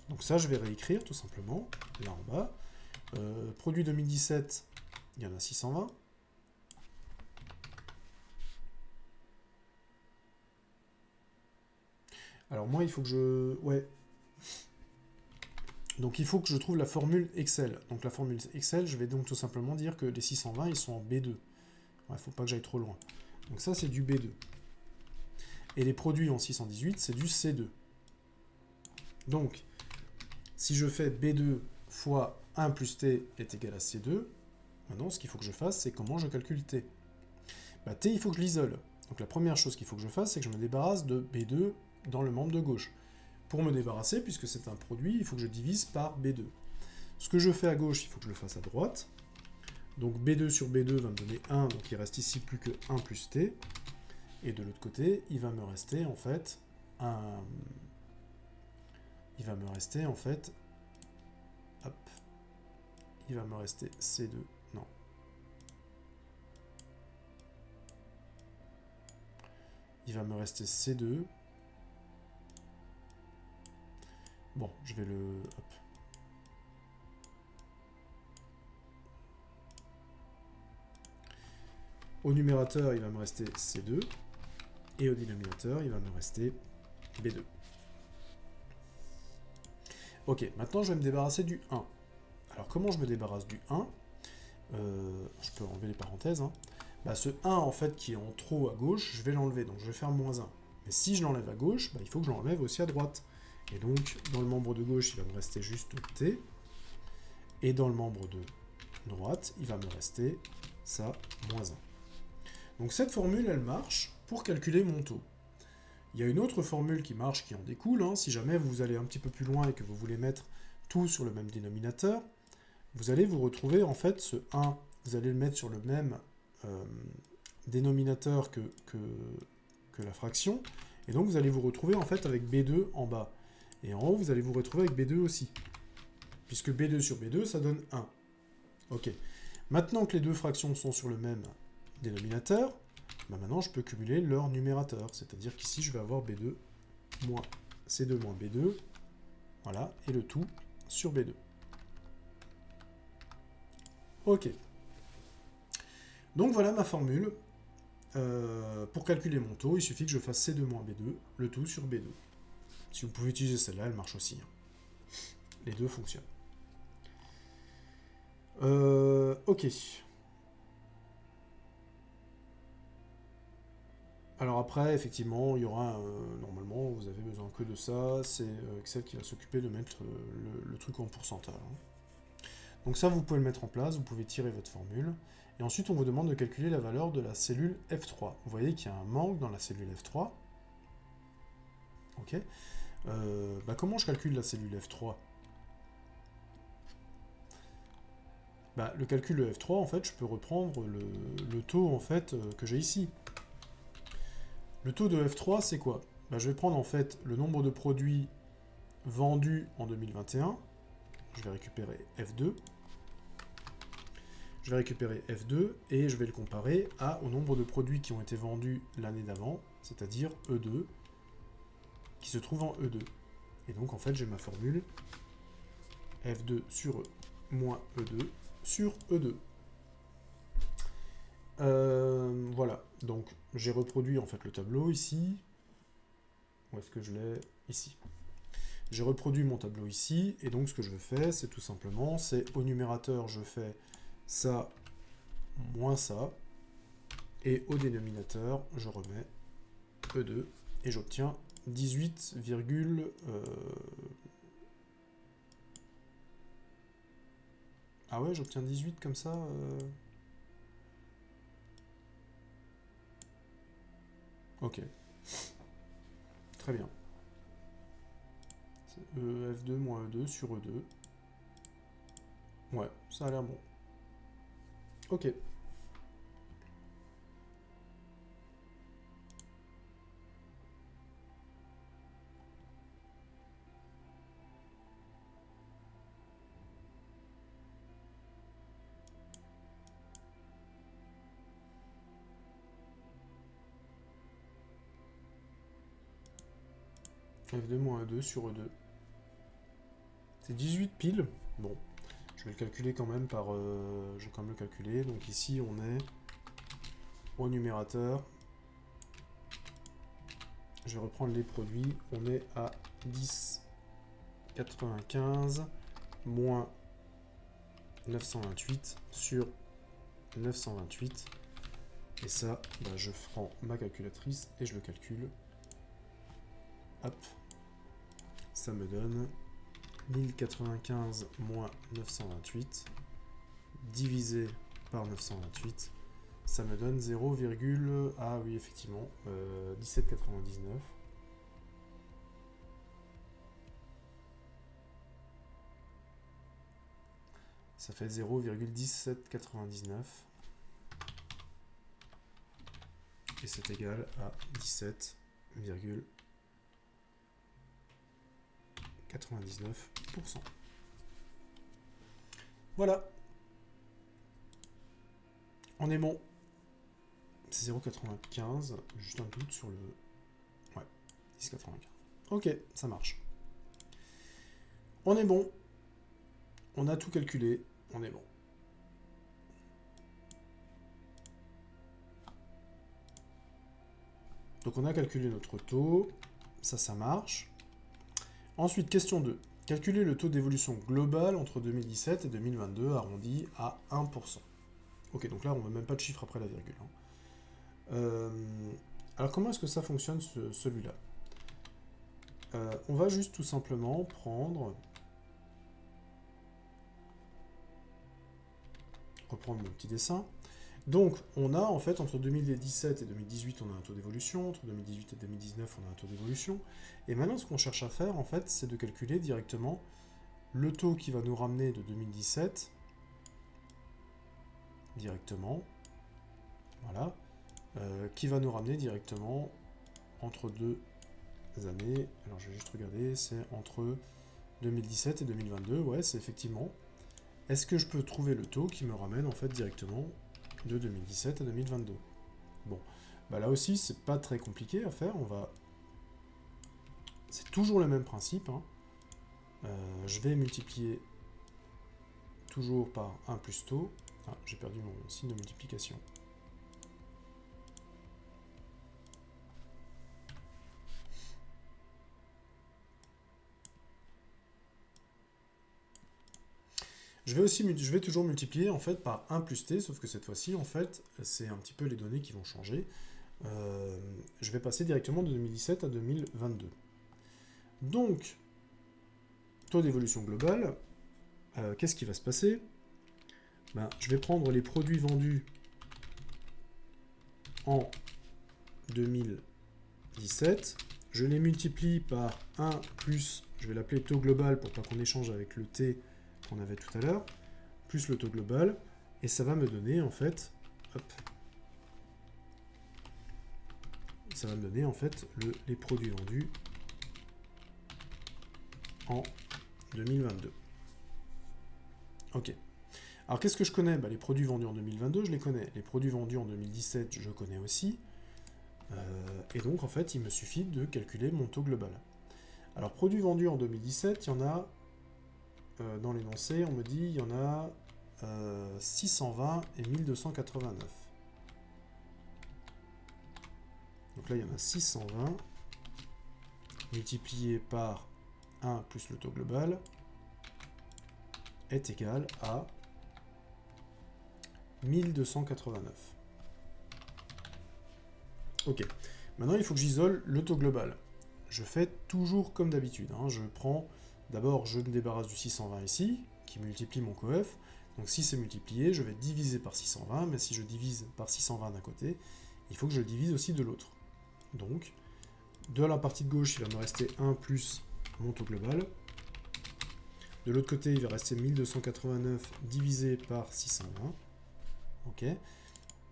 S1: Donc ça, je vais réécrire tout simplement, là en bas. Produit 2017, il y en a 620. Alors moi, il faut que je... Ouais. Donc il faut que je trouve la formule Excel. Donc la formule Excel, je vais donc tout simplement dire que les 620, ils sont en B2. Il ne faut pas que j'aille trop loin. Donc ça, c'est du B2. Et les produits en 618, c'est du C2. Donc, si je fais B2 fois 1 plus T est égal à C2, maintenant, ce qu'il faut que je fasse, c'est comment je calcule T. Bah, T, il faut que je l'isole. Donc la première chose qu'il faut que je fasse, c'est que je me débarrasse de B2 dans le membre de gauche. Pour me débarrasser, puisque c'est un produit, il faut que je divise par B2. Ce que je fais à gauche, il faut que je le fasse à droite. Donc B2 sur B2 va me donner 1, donc il reste ici plus que 1 plus T. Et de l'autre côté, il va me rester en fait un... Il va me rester en fait... Hop. Il va me rester C2. Non. Il va me rester C2. Bon, je vais le... Hop. Au numérateur, il va me rester C2. Et au dénominateur, il va me rester B2. Ok, maintenant je vais me débarrasser du 1. Alors comment je me débarrasse du 1 ? Je peux enlever les parenthèses. Hein. Bah, ce 1 en fait qui est en trop à gauche, je vais l'enlever, donc je vais faire moins 1. Mais si je l'enlève à gauche, bah, il faut que je l'enlève aussi à droite. Et donc dans le membre de gauche, il va me rester juste T. Et dans le membre de droite, il va me rester ça, moins 1. Donc cette formule, elle marche pour calculer mon taux. Il y a une autre formule qui marche, qui en découle. Hein. Si jamais vous allez un petit peu plus loin et que vous voulez mettre tout sur le même dénominateur, vous allez vous retrouver, en fait, ce 1, vous allez le mettre sur le même dénominateur que la fraction, et donc vous allez vous retrouver, en fait, avec B2 en bas. Et en haut, vous allez vous retrouver avec B2 aussi, puisque B2 sur B2, ça donne 1. Ok. Maintenant que les deux fractions sont sur le même dénominateur, bah maintenant je peux cumuler leur numérateur, c'est-à-dire qu'ici je vais avoir B2 moins C2 moins B2, voilà, et le tout sur B2. Ok. Donc voilà ma formule. Pour calculer mon taux, il suffit que je fasse C2 moins B2, le tout sur B2. Si vous pouvez utiliser celle-là, elle marche aussi. Hein. Les deux fonctionnent. Ok. Alors après, effectivement, il y aura, normalement, vous avez besoin que de ça, c'est Excel qui va s'occuper de mettre le truc en pourcentage. Hein. Donc ça, vous pouvez le mettre en place, vous pouvez tirer votre formule, et ensuite on vous demande de calculer la valeur de la cellule F3. Vous voyez qu'il y a un manque dans la cellule F3. Ok. Comment je calcule la cellule F3 ? Bah, le calcul de F3, en fait, je peux reprendre le taux en fait, que j'ai ici. Le taux de F3, c'est quoi? Bah, je vais prendre en fait le nombre de produits vendus en 2021. Je vais récupérer F2. Je vais récupérer F2 et je vais le comparer au nombre de produits qui ont été vendus l'année d'avant, c'est-à-dire E2, qui se trouve en E2. Et donc en fait j'ai ma formule F2 sur E moins E2 sur E2. Voilà, donc j'ai reproduit en fait le tableau ici. Où est-ce que je l'ai? Ici. J'ai reproduit mon tableau ici, et donc ce que je fais, c'est tout simplement, c'est au numérateur, je fais ça moins ça, et au dénominateur, je remets E2, et j'obtiens 18, ah ouais, j'obtiens 18 comme ça Ok. Très bien. F2 moins E2 sur E2. Ouais, ça a l'air bon. Ok. F2 moins E2 sur E2. C'est 18 piles. Bon, je vais le calculer quand même par... je vais quand même le calculer. Donc ici, on est au numérateur. Je vais reprendre les produits. On est à 10,95 moins 928 sur 928. Et ça, bah, je prends ma calculatrice et je le calcule. Hop. Ça me donne 1095 moins 928 divisé par 928. Ça me donne 0, ah oui, effectivement, 17,99. Ça fait 0,1799. Et c'est égal à 17,99%. Voilà. On est bon. C'est 0,95. Juste un doute sur le... Ouais, 10,95. Ok, ça marche. On est bon. On a tout calculé. On est bon. Donc on a calculé notre taux. Ça marche. Ensuite, question 2. Calculer le taux d'évolution global entre 2017 et 2022 arrondi à 1%. Ok, donc là, on ne met même pas de chiffre après la virgule. Alors, comment est-ce que ça fonctionne, celui-là? On va juste tout simplement reprendre mon petit dessin. Donc, on a en fait, entre 2017 et 2018, on a un taux d'évolution. Entre 2018 et 2019, on a un taux d'évolution. Et maintenant, ce qu'on cherche à faire, en fait, c'est de calculer directement le taux qui va nous ramener de 2017 directement. Voilà. Qui va nous ramener directement entre deux années. Alors, je vais juste regarder. C'est entre 2017 et 2022. Ouais, c'est effectivement. Est-ce que je peux trouver le taux qui me ramène, en fait, directement de 2017 à 2022. Bon, bah là aussi, c'est pas très compliqué à faire. C'est toujours le même principe. Hein. Je vais multiplier toujours par 1 plus taux. Ah, j'ai perdu mon signe de multiplication. Je vais toujours multiplier en fait par 1 plus t, sauf que cette fois-ci, en fait, c'est un petit peu les données qui vont changer. Je vais passer directement de 2017 à 2022. Donc, taux d'évolution globale, qu'est-ce qui va se passer? Ben, je vais prendre les produits vendus en 2017, je les multiplie par 1 plus, je vais l'appeler taux global pour pas qu'on échange avec le t qu'on avait tout à l'heure, plus le taux global, et ça va me donner en fait, hop, ça va me donner en fait les produits vendus en 2022. Ok. Alors qu'est-ce que je connais? Les produits vendus en 2022, je les connais. Les produits vendus en 2017, je connais aussi. Et donc en fait, il me suffit de calculer mon taux global. Alors produits vendus en 2017, il y en a, dans l'énoncé, on me dit, il y en a 620 et 1289. Donc là, il y en a 620 multiplié par 1 plus le taux global est égal à 1289. Ok. Maintenant, il faut que j'isole le taux global. Je fais toujours comme d'habitude. Je prends, d'abord, je me débarrasse du 620 ici, qui multiplie mon coef. Donc si c'est multiplié, je vais diviser par 620, mais si je divise par 620 d'un côté, il faut que je divise aussi de l'autre. Donc, de la partie de gauche, il va me rester 1 plus mon taux global. De l'autre côté, il va rester 1289 divisé par 620. Ok.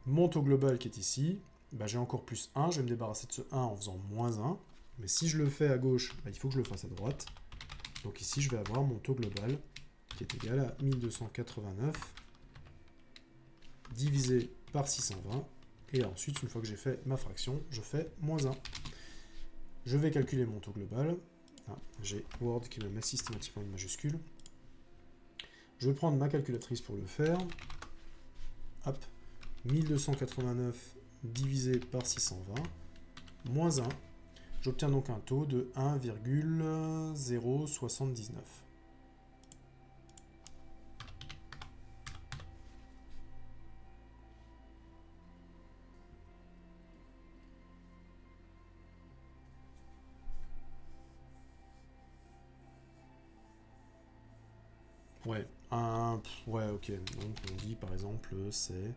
S1: Mon taux global qui est ici, j'ai encore plus 1. Je vais me débarrasser de ce 1 en faisant moins 1. Mais si je le fais à gauche, il faut que je le fasse à droite. Donc ici, je vais avoir mon taux global qui est égal à 1289 divisé par 620. Et ensuite, une fois que j'ai fait ma fraction, je fais moins 1. Je vais calculer mon taux global. J'ai Word qui me met systématiquement une majuscule. Je vais prendre ma calculatrice pour le faire. Hop, 1289 divisé par 620, moins 1. J'obtiens donc un taux de 1,079. Ouais, ouais, ok. Donc on dit par exemple c'est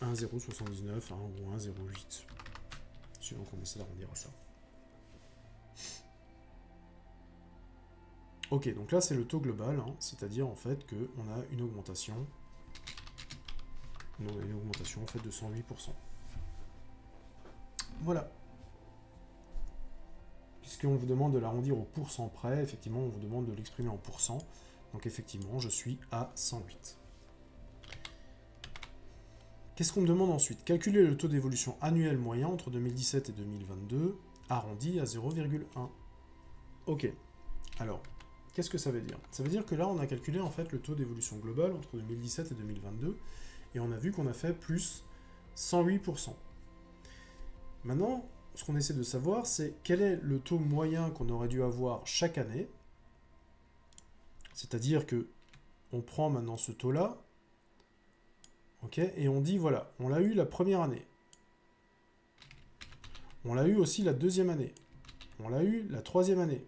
S1: 1,079 ou 1,08. Suivant qu'on essaie d'arrondir à ça. Ok, donc là c'est le taux global, c'est-à-dire en fait qu'on a une augmentation. Une augmentation en fait de 108%. Voilà. Puisqu'on vous demande de l'arrondir au pourcent près, effectivement, on vous demande de l'exprimer en pourcent. Donc effectivement, je suis à 108. Qu'est-ce qu'on me demande ensuite? Calculer le taux d'évolution annuel moyen entre 2017 et 2022, arrondi à 0,1. Ok. Alors, qu'est-ce que ça veut dire? Ça veut dire que là, on a calculé en fait le taux d'évolution global entre 2017 et 2022, et on a vu qu'on a fait plus 108%. Maintenant, ce qu'on essaie de savoir, c'est quel est le taux moyen qu'on aurait dû avoir chaque année. C'est-à-dire que on prend maintenant ce taux-là, ok, et on dit, voilà, on l'a eu la première année. On l'a eu aussi la deuxième année. On l'a eu la troisième année.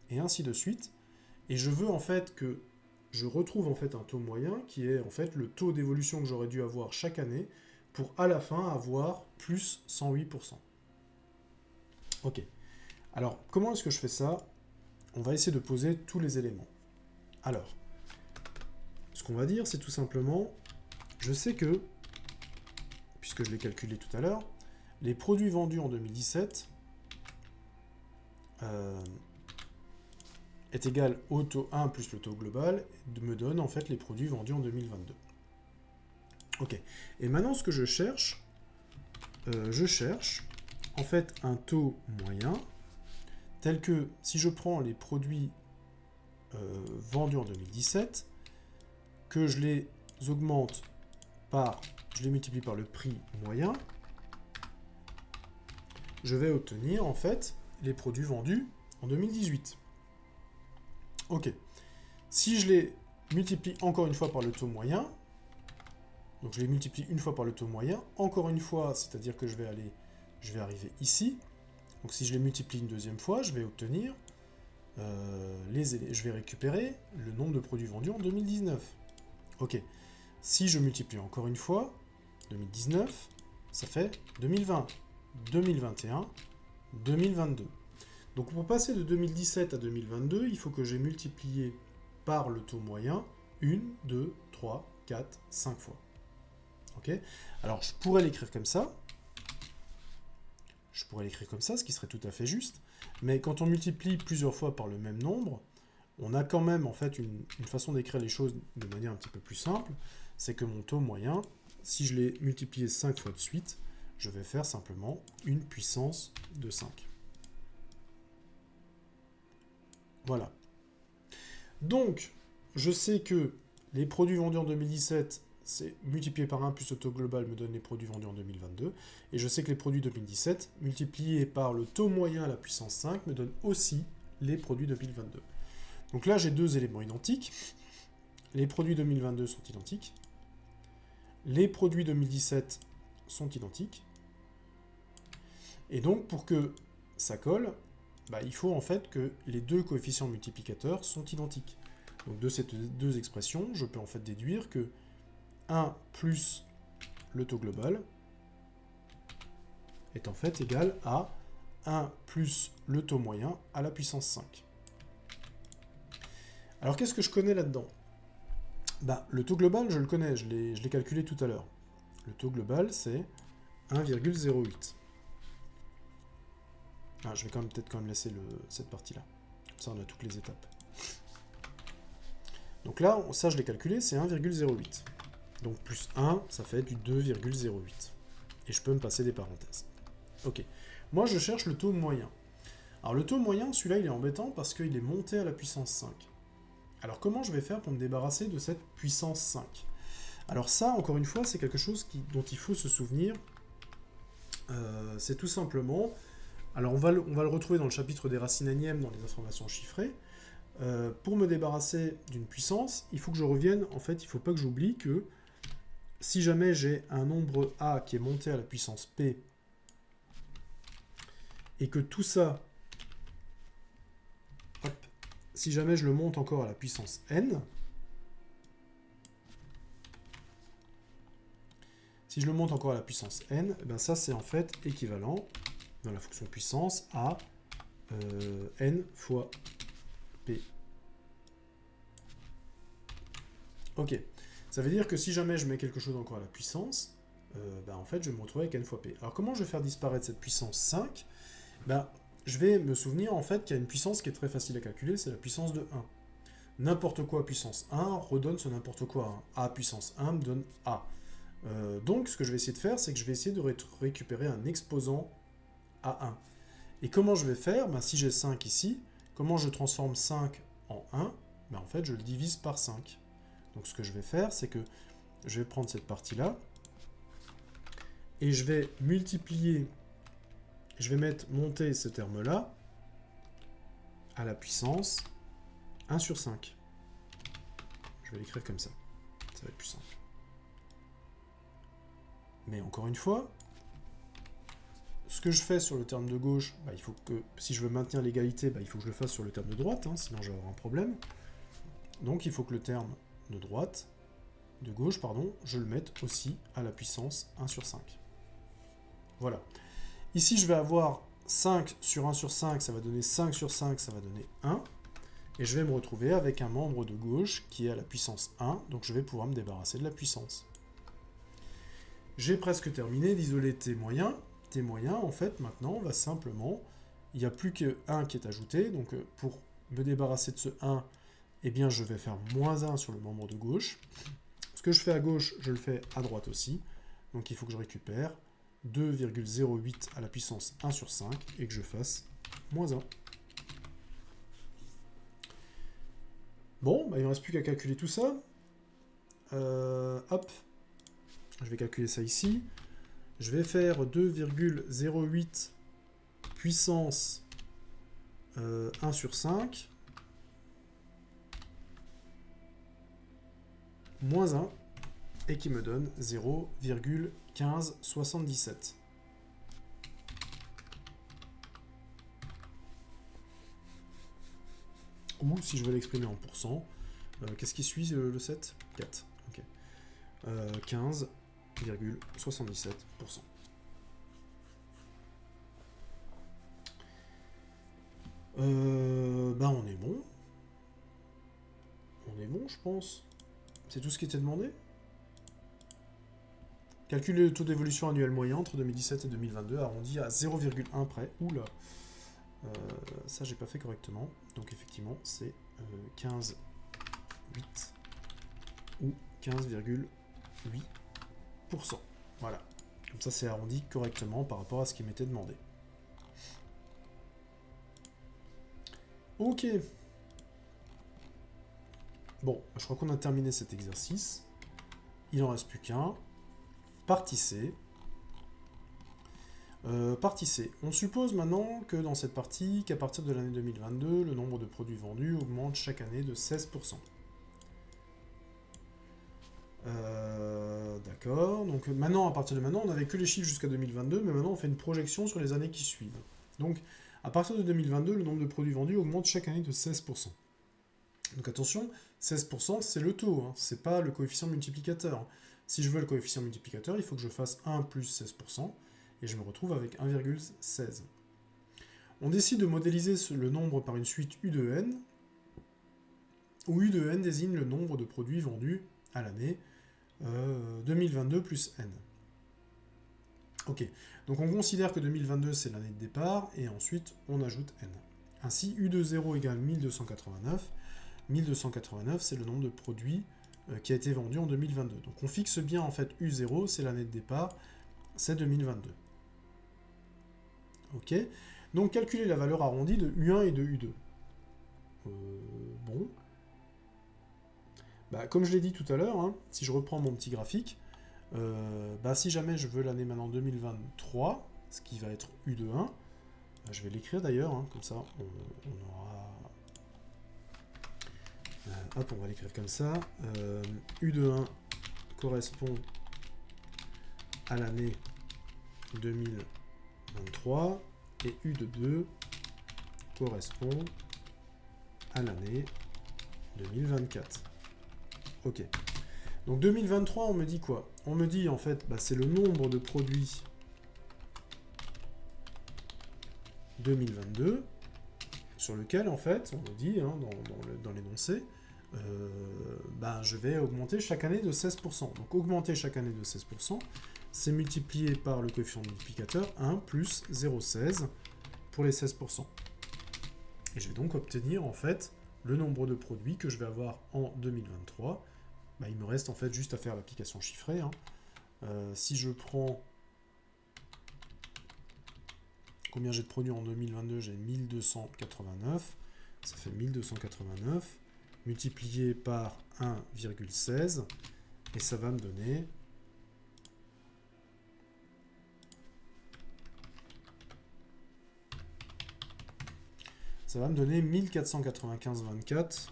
S1: Et ainsi de suite. Et je veux en fait que je retrouve en fait un taux moyen qui est en fait le taux d'évolution que j'aurais dû avoir chaque année pour à la fin avoir plus 108%. Ok. Alors, comment est-ce que je fais ça? On va essayer de poser tous les éléments. Alors, ce qu'on va dire, c'est tout simplement, je sais que, puisque je l'ai calculé tout à l'heure, les produits vendus en 2017 est égal au taux 1 plus le taux global, me donne en fait les produits vendus en 2022. Ok. Et maintenant, ce que je cherche en fait un taux moyen, tel que si je prends les produits vendus en 2017, que je les augmente je les multiplie par le prix moyen, je vais obtenir en fait les produits vendus en 2018. Ok. Si je les multiplie encore une fois par le taux moyen, donc je les multiplie une fois par le taux moyen, encore une fois, c'est-à-dire que je vais arriver ici. Donc si je les multiplie une deuxième fois, je vais obtenir, je vais récupérer le nombre de produits vendus en 2019. Ok. Si je multiplie encore une fois, 2019, ça fait 2020, 2021, 2022. Donc pour passer de 2017 à 2022, il faut que j'ai multiplié par le taux moyen 1, 2, 3, 4, 5 fois. Ok? Alors je pourrais l'écrire comme ça. Je pourrais l'écrire comme ça, ce qui serait tout à fait juste. Mais quand on multiplie plusieurs fois par le même nombre, on a quand même en fait une façon d'écrire les choses de manière un petit peu plus simple. C'est que mon taux moyen, si je l'ai multiplié 5 fois de suite, je vais faire simplement une puissance de 5. Voilà. Donc, je sais que les produits vendus en 2017, c'est multiplié par 1 plus le taux global me donne les produits vendus en 2022. Et je sais que les produits 2017, multipliés par le taux moyen à la puissance 5, me donne aussi les produits 2022. Donc là, j'ai deux éléments identiques. Les produits 2022 sont identiques. Les produits 2017 sont identiques. Et donc, pour que ça colle, il faut en fait que les deux coefficients multiplicateurs sont identiques. Donc de ces deux expressions, je peux en fait déduire que 1 plus le taux global est en fait égal à 1 plus le taux moyen à la puissance 5. Alors qu'est-ce que je connais là-dedans? Le taux global, je le connais, je l'ai calculé tout à l'heure. Le taux global, c'est 1,08. Je vais peut-être laisser cette partie-là. Comme ça, on a toutes les étapes. Donc là, ça, je l'ai calculé, c'est 1,08. Donc plus 1, ça fait du 2,08. Et je peux me passer des parenthèses. Ok. Moi, je cherche le taux moyen. Alors le taux moyen, celui-là, il est embêtant parce qu'il est monté à la puissance 5. Alors comment je vais faire pour me débarrasser de cette puissance 5? Alors ça, encore une fois, c'est quelque chose dont il faut se souvenir. C'est tout simplement... Alors on va le retrouver dans le chapitre des racines énièmes, dans les informations chiffrées. Pour me débarrasser d'une puissance, il faut que je revienne... En fait, il ne faut pas que j'oublie que si jamais j'ai un nombre A qui est monté à la puissance P, et que tout ça... Si jamais je le monte encore à la puissance n, si je le monte encore à la puissance n, ça c'est en fait équivalent dans la fonction puissance à n fois p. Ok, ça veut dire que si jamais je mets quelque chose encore à la puissance, en fait je vais me retrouver avec n fois p. Alors comment je vais faire disparaître cette puissance 5? Je vais me souvenir en fait qu'il y a une puissance qui est très facile à calculer, c'est la puissance de 1. N'importe quoi puissance 1 redonne ce n'importe quoi. A puissance 1 me donne A. Donc ce que je vais essayer de faire, c'est que je vais essayer de récupérer un exposant à 1. Et comment je vais faire? Si j'ai 5 ici, comment je transforme 5 en 1? En fait, je le divise par 5. Donc ce que je vais faire, c'est que je vais prendre cette partie-là, et je vais multiplier... Je vais monter ce terme-là à la puissance 1 sur 5. Je vais l'écrire comme ça. Ça va être plus simple. Mais encore une fois, ce que je fais sur le terme de gauche, il faut que, si je veux maintenir l'égalité, il faut que je le fasse sur le terme de droite, sinon je vais avoir un problème. Donc il faut que le terme de gauche, je le mette aussi à la puissance 1 sur 5. Voilà. Ici, je vais avoir 5 sur 1 sur 5, ça va donner 5 sur 5, ça va donner 1. Et je vais me retrouver avec un membre de gauche qui est à la puissance 1, donc je vais pouvoir me débarrasser de la puissance. J'ai presque terminé d'isoler t moyen. T moyen, en fait, maintenant, va simplement... Il n'y a plus que 1 qui est ajouté, donc pour me débarrasser de ce 1, je vais faire moins 1 sur le membre de gauche. Ce que je fais à gauche, je le fais à droite aussi. Donc il faut que je récupère 2,08 à la puissance 1 sur 5 et que je fasse moins 1. Bon, il ne me reste plus qu'à calculer tout ça. Hop, je vais calculer ça ici. Je vais faire 2,08 puissance 1 sur 5 moins 1 et qui me donne 0,1577. Ou si je veux l'exprimer en pourcent, qu'est-ce qui suit le 7? 4. Ok. 15,77%. On est bon. On est bon, je pense. C'est tout ce qui était demandé. Calculer le taux d'évolution annuel moyen entre 2017 et 2022, arrondi à 0,1 près. Oula. Ça, j'ai pas fait correctement. Donc, effectivement, c'est 15,8 ou 15,8%. Voilà. Comme ça, c'est arrondi correctement par rapport à ce qui m'était demandé. Ok. Bon, je crois qu'on a terminé cet exercice. Il en reste plus qu'un. Partie C. Partie C. On suppose maintenant que dans cette partie, qu'à partir de l'année 2022, le nombre de produits vendus augmente chaque année de 16%. D'accord. Donc maintenant, à partir de maintenant, on n'avait que les chiffres jusqu'à 2022, mais maintenant on fait une projection sur les années qui suivent. Donc, à partir de 2022, le nombre de produits vendus augmente chaque année de 16%. Donc attention, 16% c'est le taux, hein, c'est pas le coefficient multiplicateur. Si je veux le coefficient multiplicateur, il faut que je fasse 1 plus 16%, et je me retrouve avec 1,16. On décide de modéliser le nombre par une suite U de n, où U de n désigne le nombre de produits vendus à l'année 2022 plus n. Ok, donc on considère que 2022 c'est l'année de départ, et ensuite on ajoute n. Ainsi, U de 0 égale 1289. 1289, c'est le nombre de produits qui a été vendu en 2022. Donc on fixe bien en fait U0, c'est l'année de départ, c'est 2022. Ok, donc calculer la valeur arrondie de U1 et de U2. Bon. Comme je l'ai dit tout à l'heure, hein, si je reprends mon petit graphique, si jamais je veux l'année maintenant 2023, ce qui va être U de 1, je vais l'écrire d'ailleurs, hein, comme ça on aura... hop, on va l'écrire comme ça. U de 1 correspond à l'année 2023 et U de 2 correspond à l'année 2024. Ok. Donc 2023, on me dit quoi? On me dit en fait, c'est le nombre de produits 2022 sur lequel en fait, on me dit hein, dans l'énoncé, je vais augmenter chaque année de 16%. Donc augmenter chaque année de 16%, c'est multiplié par le coefficient multiplicateur 1 plus 0,16 pour les 16%. Et je vais donc obtenir en fait le nombre de produits que je vais avoir en 2023. Il me reste en fait juste à faire l'application chiffrée. Hein. Si je prends... Combien j'ai de produits en 2022? J'ai 1289. Ça fait 1289 multiplié par 1,16 et ça va me donner ça va me donner 1495,24.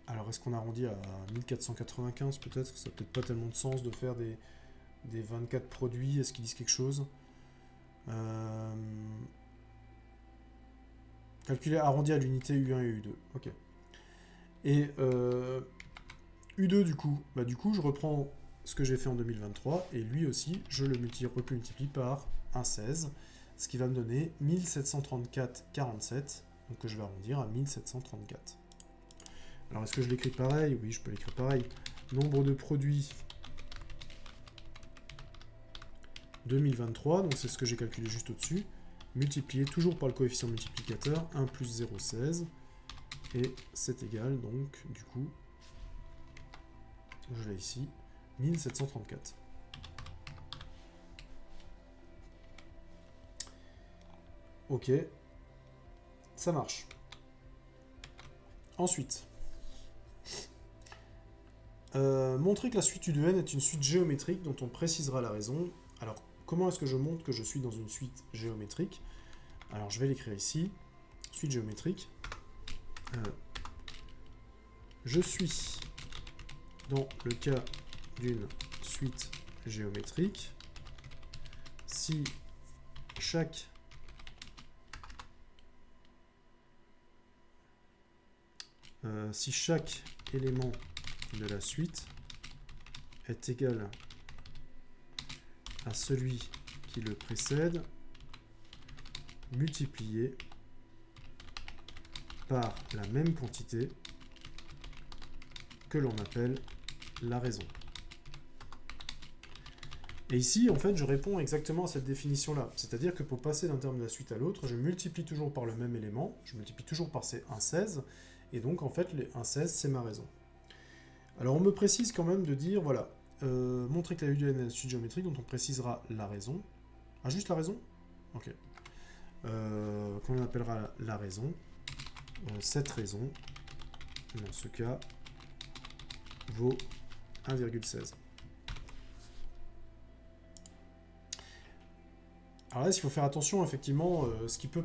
S1: Alors est-ce qu'on arrondit à 1495 peut-être? Ça n'a peut-être pas tellement de sens de faire des 24 produits. Est-ce qu'ils disent quelque chose? Calculer arrondi à l'unité U1 et U2. Ok. Et U2 du coup, je reprends ce que j'ai fait en 2023 et lui aussi, je le multiplie par 1,16, ce qui va me donner 1734,47. Donc que je vais arrondir à 1734. Alors est-ce que je l'écris pareil? Oui, je peux l'écrire pareil. Nombre de produits 2023, donc c'est ce que j'ai calculé juste au-dessus, multiplié toujours par le coefficient multiplicateur, 1 plus 0,16, et c'est égal, donc, du coup, je l'ai ici, 1734. Ok, ça marche. Ensuite, montrer que la suite U de n est une suite géométrique dont on précisera la raison. Alors, comment est-ce que je montre que je suis dans une suite géométrique? Alors, je vais l'écrire ici. Suite géométrique. Je suis dans le cas d'une suite géométrique si chaque élément de la suite est égal à celui qui le précède multiplié par la même quantité que l'on appelle la raison. Et ici, en fait, je réponds exactement à cette définition-là. C'est-à-dire que pour passer d'un terme de la suite à l'autre, je multiplie toujours par le même élément, je multiplie toujours par ces 1,16, et donc, en fait, les 1,16, c'est ma raison. Alors, on me précise quand même de dire, voilà, montrer que la UDN est la suite géométrique, dont on précisera la raison. Ah, juste la raison? Ok. Qu'on appellera la raison. Cette raison, dans ce cas, vaut 1,16. Alors là, il faut faire attention, effectivement, ce qui peut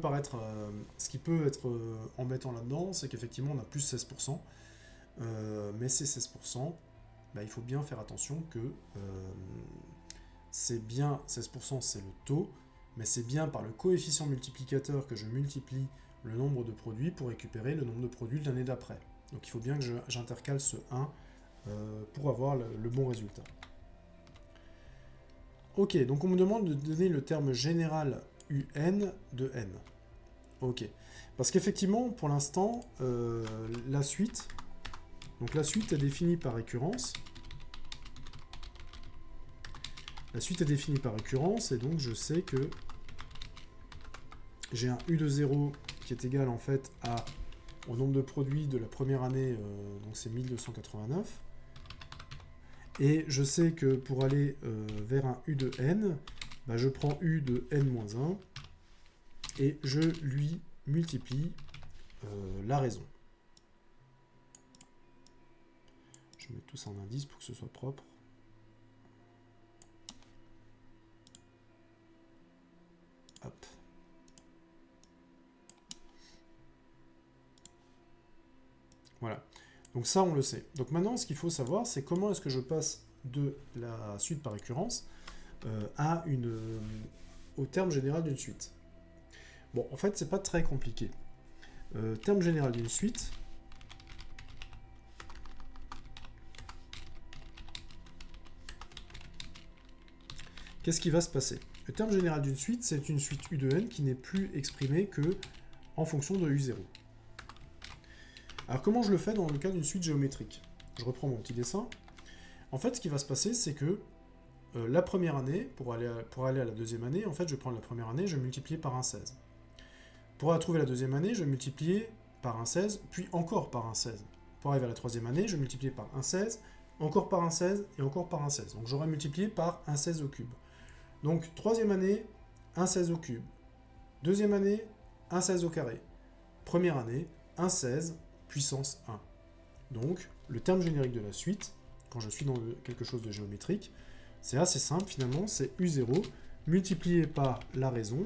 S1: être embêtant là-dedans, c'est qu'effectivement, on a plus 16%, mais ces 16%, bah, il faut bien faire attention que c'est bien 16%, c'est le taux, mais c'est bien par le coefficient multiplicateur que je multiplie le nombre de produits pour récupérer le nombre de produits de l'année d'après. Donc il faut bien que j'intercale ce 1 pour avoir le bon résultat. Ok, donc on me demande de donner le terme général UN de n. Ok, parce qu'effectivement, pour l'instant, la suite est définie par récurrence. La suite est définie par récurrence, et donc je sais que j'ai un U de 0 qui est égal en fait au nombre de produits de la première année, donc c'est 1289. Et je sais que pour aller vers un U de n, bah, je prends U de n-1 et je lui multiplie la raison. Je mets tout ça en indice pour que ce soit propre. Hop. Voilà. Donc ça, on le sait. Donc maintenant, ce qu'il faut savoir, c'est comment est-ce que je passe de la suite par récurrence au terme général d'une suite. Bon, en fait, c'est pas très compliqué. Terme général d'une suite. Qu'est-ce qui va se passer? Le terme général d'une suite, c'est une suite U de n qui n'est plus exprimée que en fonction de U0. Alors comment je le fais dans le cas d'une suite géométrique? Je reprends mon petit dessin. En fait, ce qui va se passer, c'est que la première année, pour aller à la deuxième année, en fait, je vais prendre la première année, je vais multiplier par 1,16. Pour retrouver la deuxième année, je vais multiplier par 1,16, puis encore par 1,16. Pour arriver à la troisième année, je vais multiplier par 1,16, encore par 1,16 et encore par 1,16. Donc j'aurai multiplié par 1,16 au cube. Donc troisième année, 1,16 au cube. Deuxième année, 1,16 au carré. Première année, 1,16 puissance 1. Donc, le terme générique de la suite, quand je suis dans quelque chose de géométrique, c'est assez simple finalement, c'est U0 multiplié par la raison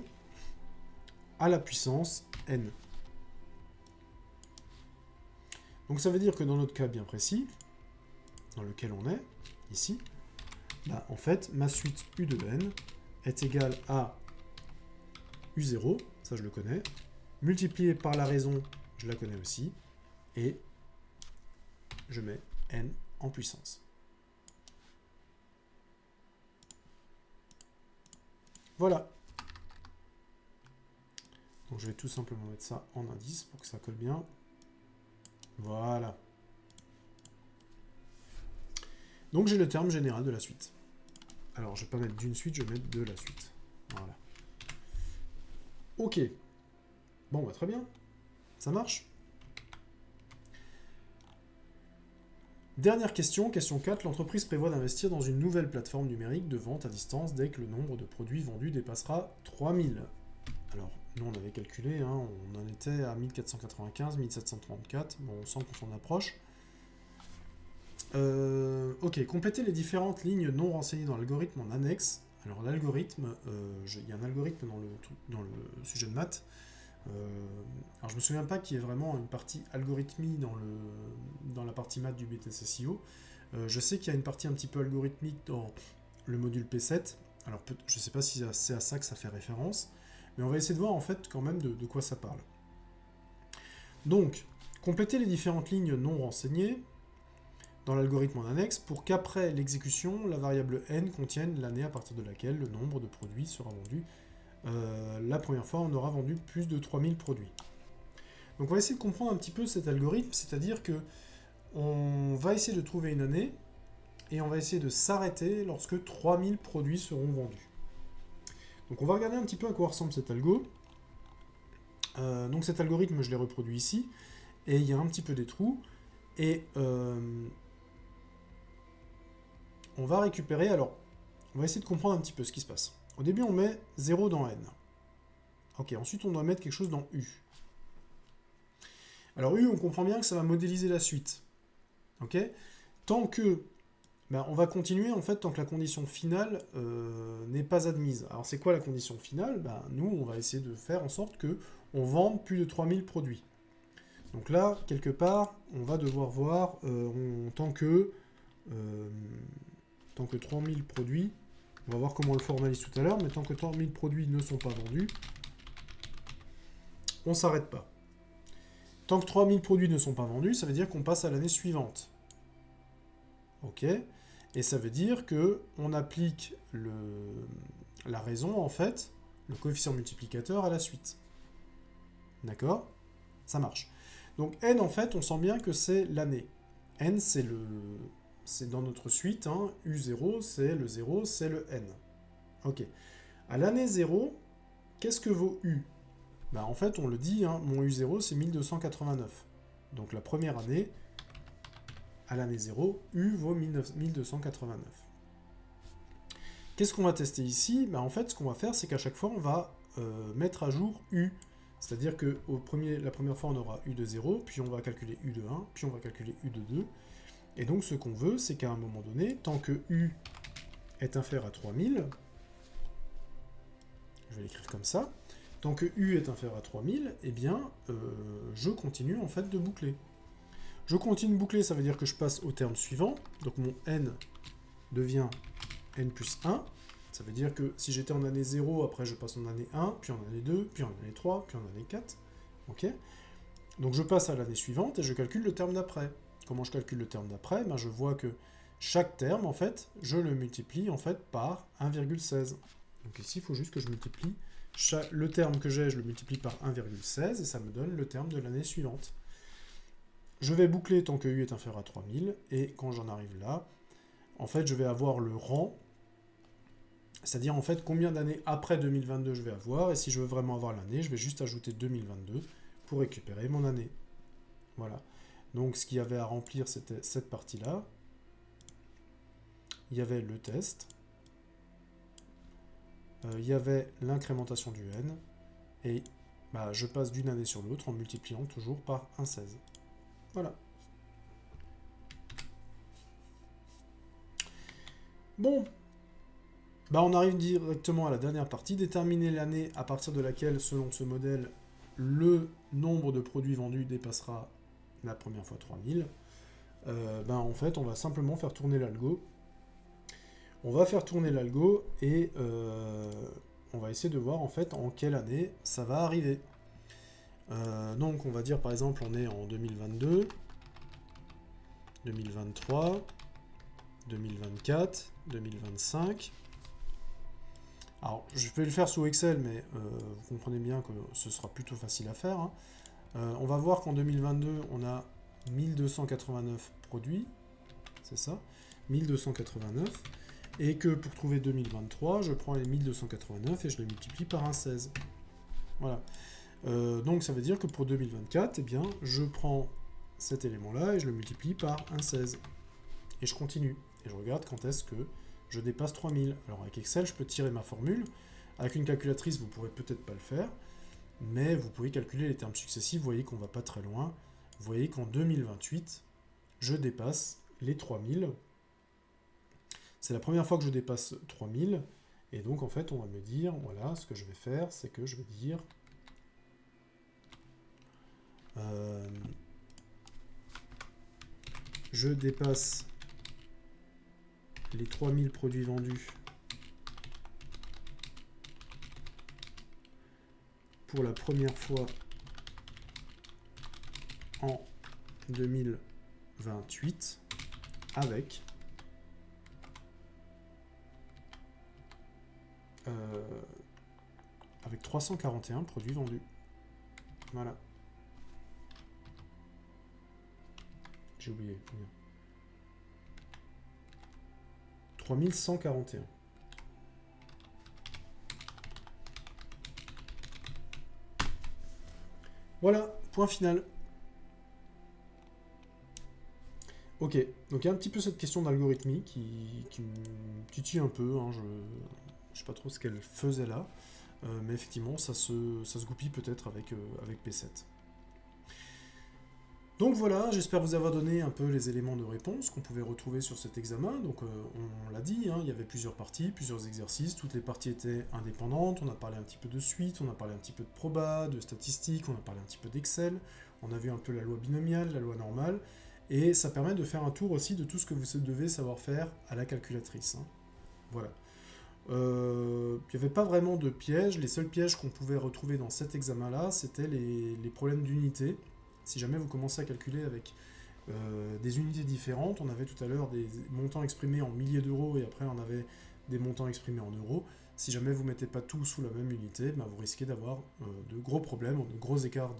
S1: à la puissance n. Donc ça veut dire que dans notre cas bien précis, dans lequel on est, ici, bah, en fait, ma suite U de n est égale à U0, ça je le connais, multiplié par la raison, je la connais aussi, et je mets n en puissance. Voilà. Donc je vais tout simplement mettre ça en indice pour que ça colle bien. Voilà. Donc j'ai le terme général de la suite. Alors je ne vais pas mettre d'une suite, je vais mettre de la suite. Voilà. Ok. Bon, bah très bien. Ça marche. Dernière question, question 4. L'entreprise prévoit d'investir dans une nouvelle plateforme numérique de vente à distance dès que le nombre de produits vendus dépassera 3000. Alors, nous on avait calculé, hein, on en était à 1495, 1734. Bon, on sent qu'on s'en approche. Ok, complétez les différentes lignes non renseignées dans l'algorithme en annexe. Alors l'algorithme, il y a un algorithme dans le sujet de maths. Alors je me souviens pas qu'il y ait vraiment une partie algorithmie dans la partie maths du BTC-SEO. Je sais qu'il y a une partie un petit peu algorithmique dans le module P7. Alors je sais pas si c'est à ça que ça fait référence, mais on va essayer de voir en fait quand même de quoi ça parle. Donc, compléter les différentes lignes non renseignées. dans l'algorithme en annexe pour qu'après l'exécution, la variable n contienne l'année à partir de laquelle le nombre de produits sera vendu. La première fois, on aura vendu plus de 3000 produits. Donc on va essayer de comprendre un petit peu cet algorithme, c'est-à-dire que on va essayer de trouver une année et on va essayer de s'arrêter lorsque 3000 produits seront vendus. Donc on va regarder un petit peu à quoi ressemble cet algo. Donc cet algorithme, je l'ai reproduit ici, et il y a un petit peu des trous, et on va récupérer, alors, on va essayer de comprendre un petit peu ce qui se passe. Au début, on met 0 dans n. Ok, ensuite on doit mettre quelque chose dans u. Alors u, on comprend bien que ça va modéliser la suite. Ok? Tant que... on va continuer, en fait, tant que la condition finale n'est pas admise. Alors c'est quoi la condition finale? Nous, on va essayer de faire en sorte que on vende plus de 3000 produits. Donc là, quelque part, on va devoir voir, tant que 3000 produits, on va voir comment on le formalise tout à l'heure, mais tant que 3000 produits ne sont pas vendus, on ne s'arrête pas. Tant que 3000 produits ne sont pas vendus, ça veut dire qu'on passe à l'année suivante. Ok? Et ça veut dire qu'on applique la raison, en fait, le coefficient multiplicateur à la suite. D'accord? Ça marche. Donc n, en fait, on sent bien que c'est l'année. N, c'est dans notre suite, hein, U0, c'est le 0, c'est le n. Ok. À l'année 0, qu'est-ce que vaut U? En fait, on le dit, hein, mon U0, c'est 1289. Donc la première année, à l'année 0, U vaut 1289. Qu'est-ce qu'on va tester ici? En fait, ce qu'on va faire, c'est qu'à chaque fois, on va mettre à jour U. C'est-à-dire que la première fois, on aura U de 0, puis on va calculer U de 1, puis on va calculer U de 2. Et donc, ce qu'on veut, c'est qu'à un moment donné, tant que U est inférieur à 3000, je vais l'écrire comme ça, tant que U est inférieur à 3000, eh bien, je continue en fait de boucler. Je continue de boucler, ça veut dire que je passe au terme suivant, donc mon n devient n plus 1, ça veut dire que si j'étais en année 0, après je passe en année 1, puis en année 2, puis en année 3, puis en année 4, ok? Donc je passe à l'année suivante et je calcule le terme d'après. Comment je calcule le terme d'après? Je vois que chaque terme, en fait, je le multiplie en fait par 1,16. Donc ici, il faut juste que je multiplie le terme que j'ai, je le multiplie par 1,16 et ça me donne le terme de l'année suivante. Je vais boucler tant que U est inférieur à 3000 et quand j'en arrive là, en fait, je vais avoir le rang, c'est-à-dire en fait combien d'années après 2022 je vais avoir, et si je veux vraiment avoir l'année, je vais juste ajouter 2022 pour récupérer mon année. Voilà. Donc ce qu'il y avait à remplir, c'était cette partie-là. Il y avait le test. Il y avait l'incrémentation du n. Et je passe d'une année sur l'autre en multipliant toujours par 1,16. Voilà. Bon. On arrive directement à la dernière partie. Déterminer l'année à partir de laquelle, selon ce modèle, le nombre de produits vendus dépassera la première fois 3000. En fait, on va simplement faire tourner l'algo. On va faire tourner l'algo et on va essayer de voir en fait en quelle année ça va arriver. Donc on va dire par exemple on est en 2022, 2023, 2024, 2025. Alors je vais le faire sous Excel, mais vous comprenez bien que ce sera plutôt facile à faire, hein. On va voir qu'en 2022 on a 1289 produits, c'est ça, 1289. Et que pour trouver 2023, je prends les 1289 et je les multiplie par 1,16. Voilà. Donc ça veut dire que pour 2024, eh bien, je prends cet élément-là et je le multiplie par 1,16. Et je continue. Et je regarde quand est-ce que je dépasse 3000. Alors avec Excel, je peux tirer ma formule. Avec une calculatrice, vous ne pourrez peut-être pas le faire. Mais vous pouvez calculer les termes successifs. Vous voyez qu'on ne va pas très loin. Vous voyez qu'en 2028, je dépasse les 3000. C'est la première fois que je dépasse 3000, et donc en fait on va me dire, voilà, ce que je vais faire, c'est que je vais dire je dépasse les 3000 produits vendus pour la première fois en 2028. avec avec 341 produits vendus. Voilà. J'ai oublié. 3141. Voilà, point final. Ok, donc il y a un petit peu cette question d'algorithmie qui me titille un peu, hein, je ne sais pas trop ce qu'elle faisait là, mais effectivement ça se goupille peut-être avec P7. Donc voilà, j'espère vous avoir donné un peu les éléments de réponse qu'on pouvait retrouver sur cet examen. Donc on l'a dit, hein, il y avait plusieurs parties, plusieurs exercices, toutes les parties étaient indépendantes, on a parlé un petit peu de suite, on a parlé un petit peu de proba, de statistiques, on a parlé un petit peu d'Excel, on a vu un peu la loi binomiale, la loi normale, et ça permet de faire un tour aussi de tout ce que vous devez savoir faire à la calculatrice. Hein. Voilà. Il n'y avait pas vraiment de pièges, les seuls pièges qu'on pouvait retrouver dans cet examen-là, c'était les problèmes d'unité. Si jamais vous commencez à calculer avec des unités différentes, on avait tout à l'heure des montants exprimés en milliers d'euros et après on avait des montants exprimés en euros. Si jamais vous ne mettez pas tout sous la même unité, ben vous risquez d'avoir de gros problèmes, de gros écarts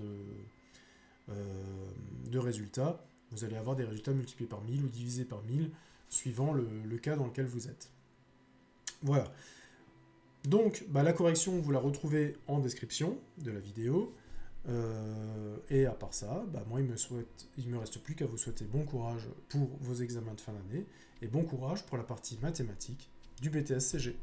S1: de résultats. Vous allez avoir des résultats multipliés par 1000 ou divisés par 1000 suivant le cas dans lequel vous êtes. Voilà. Donc, bah, la correction, vous la retrouvez en description de la vidéo. Et à part ça, bah, moi, il me reste plus qu'à vous souhaiter bon courage pour vos examens de fin d'année et bon courage pour la partie mathématique du BTS CG.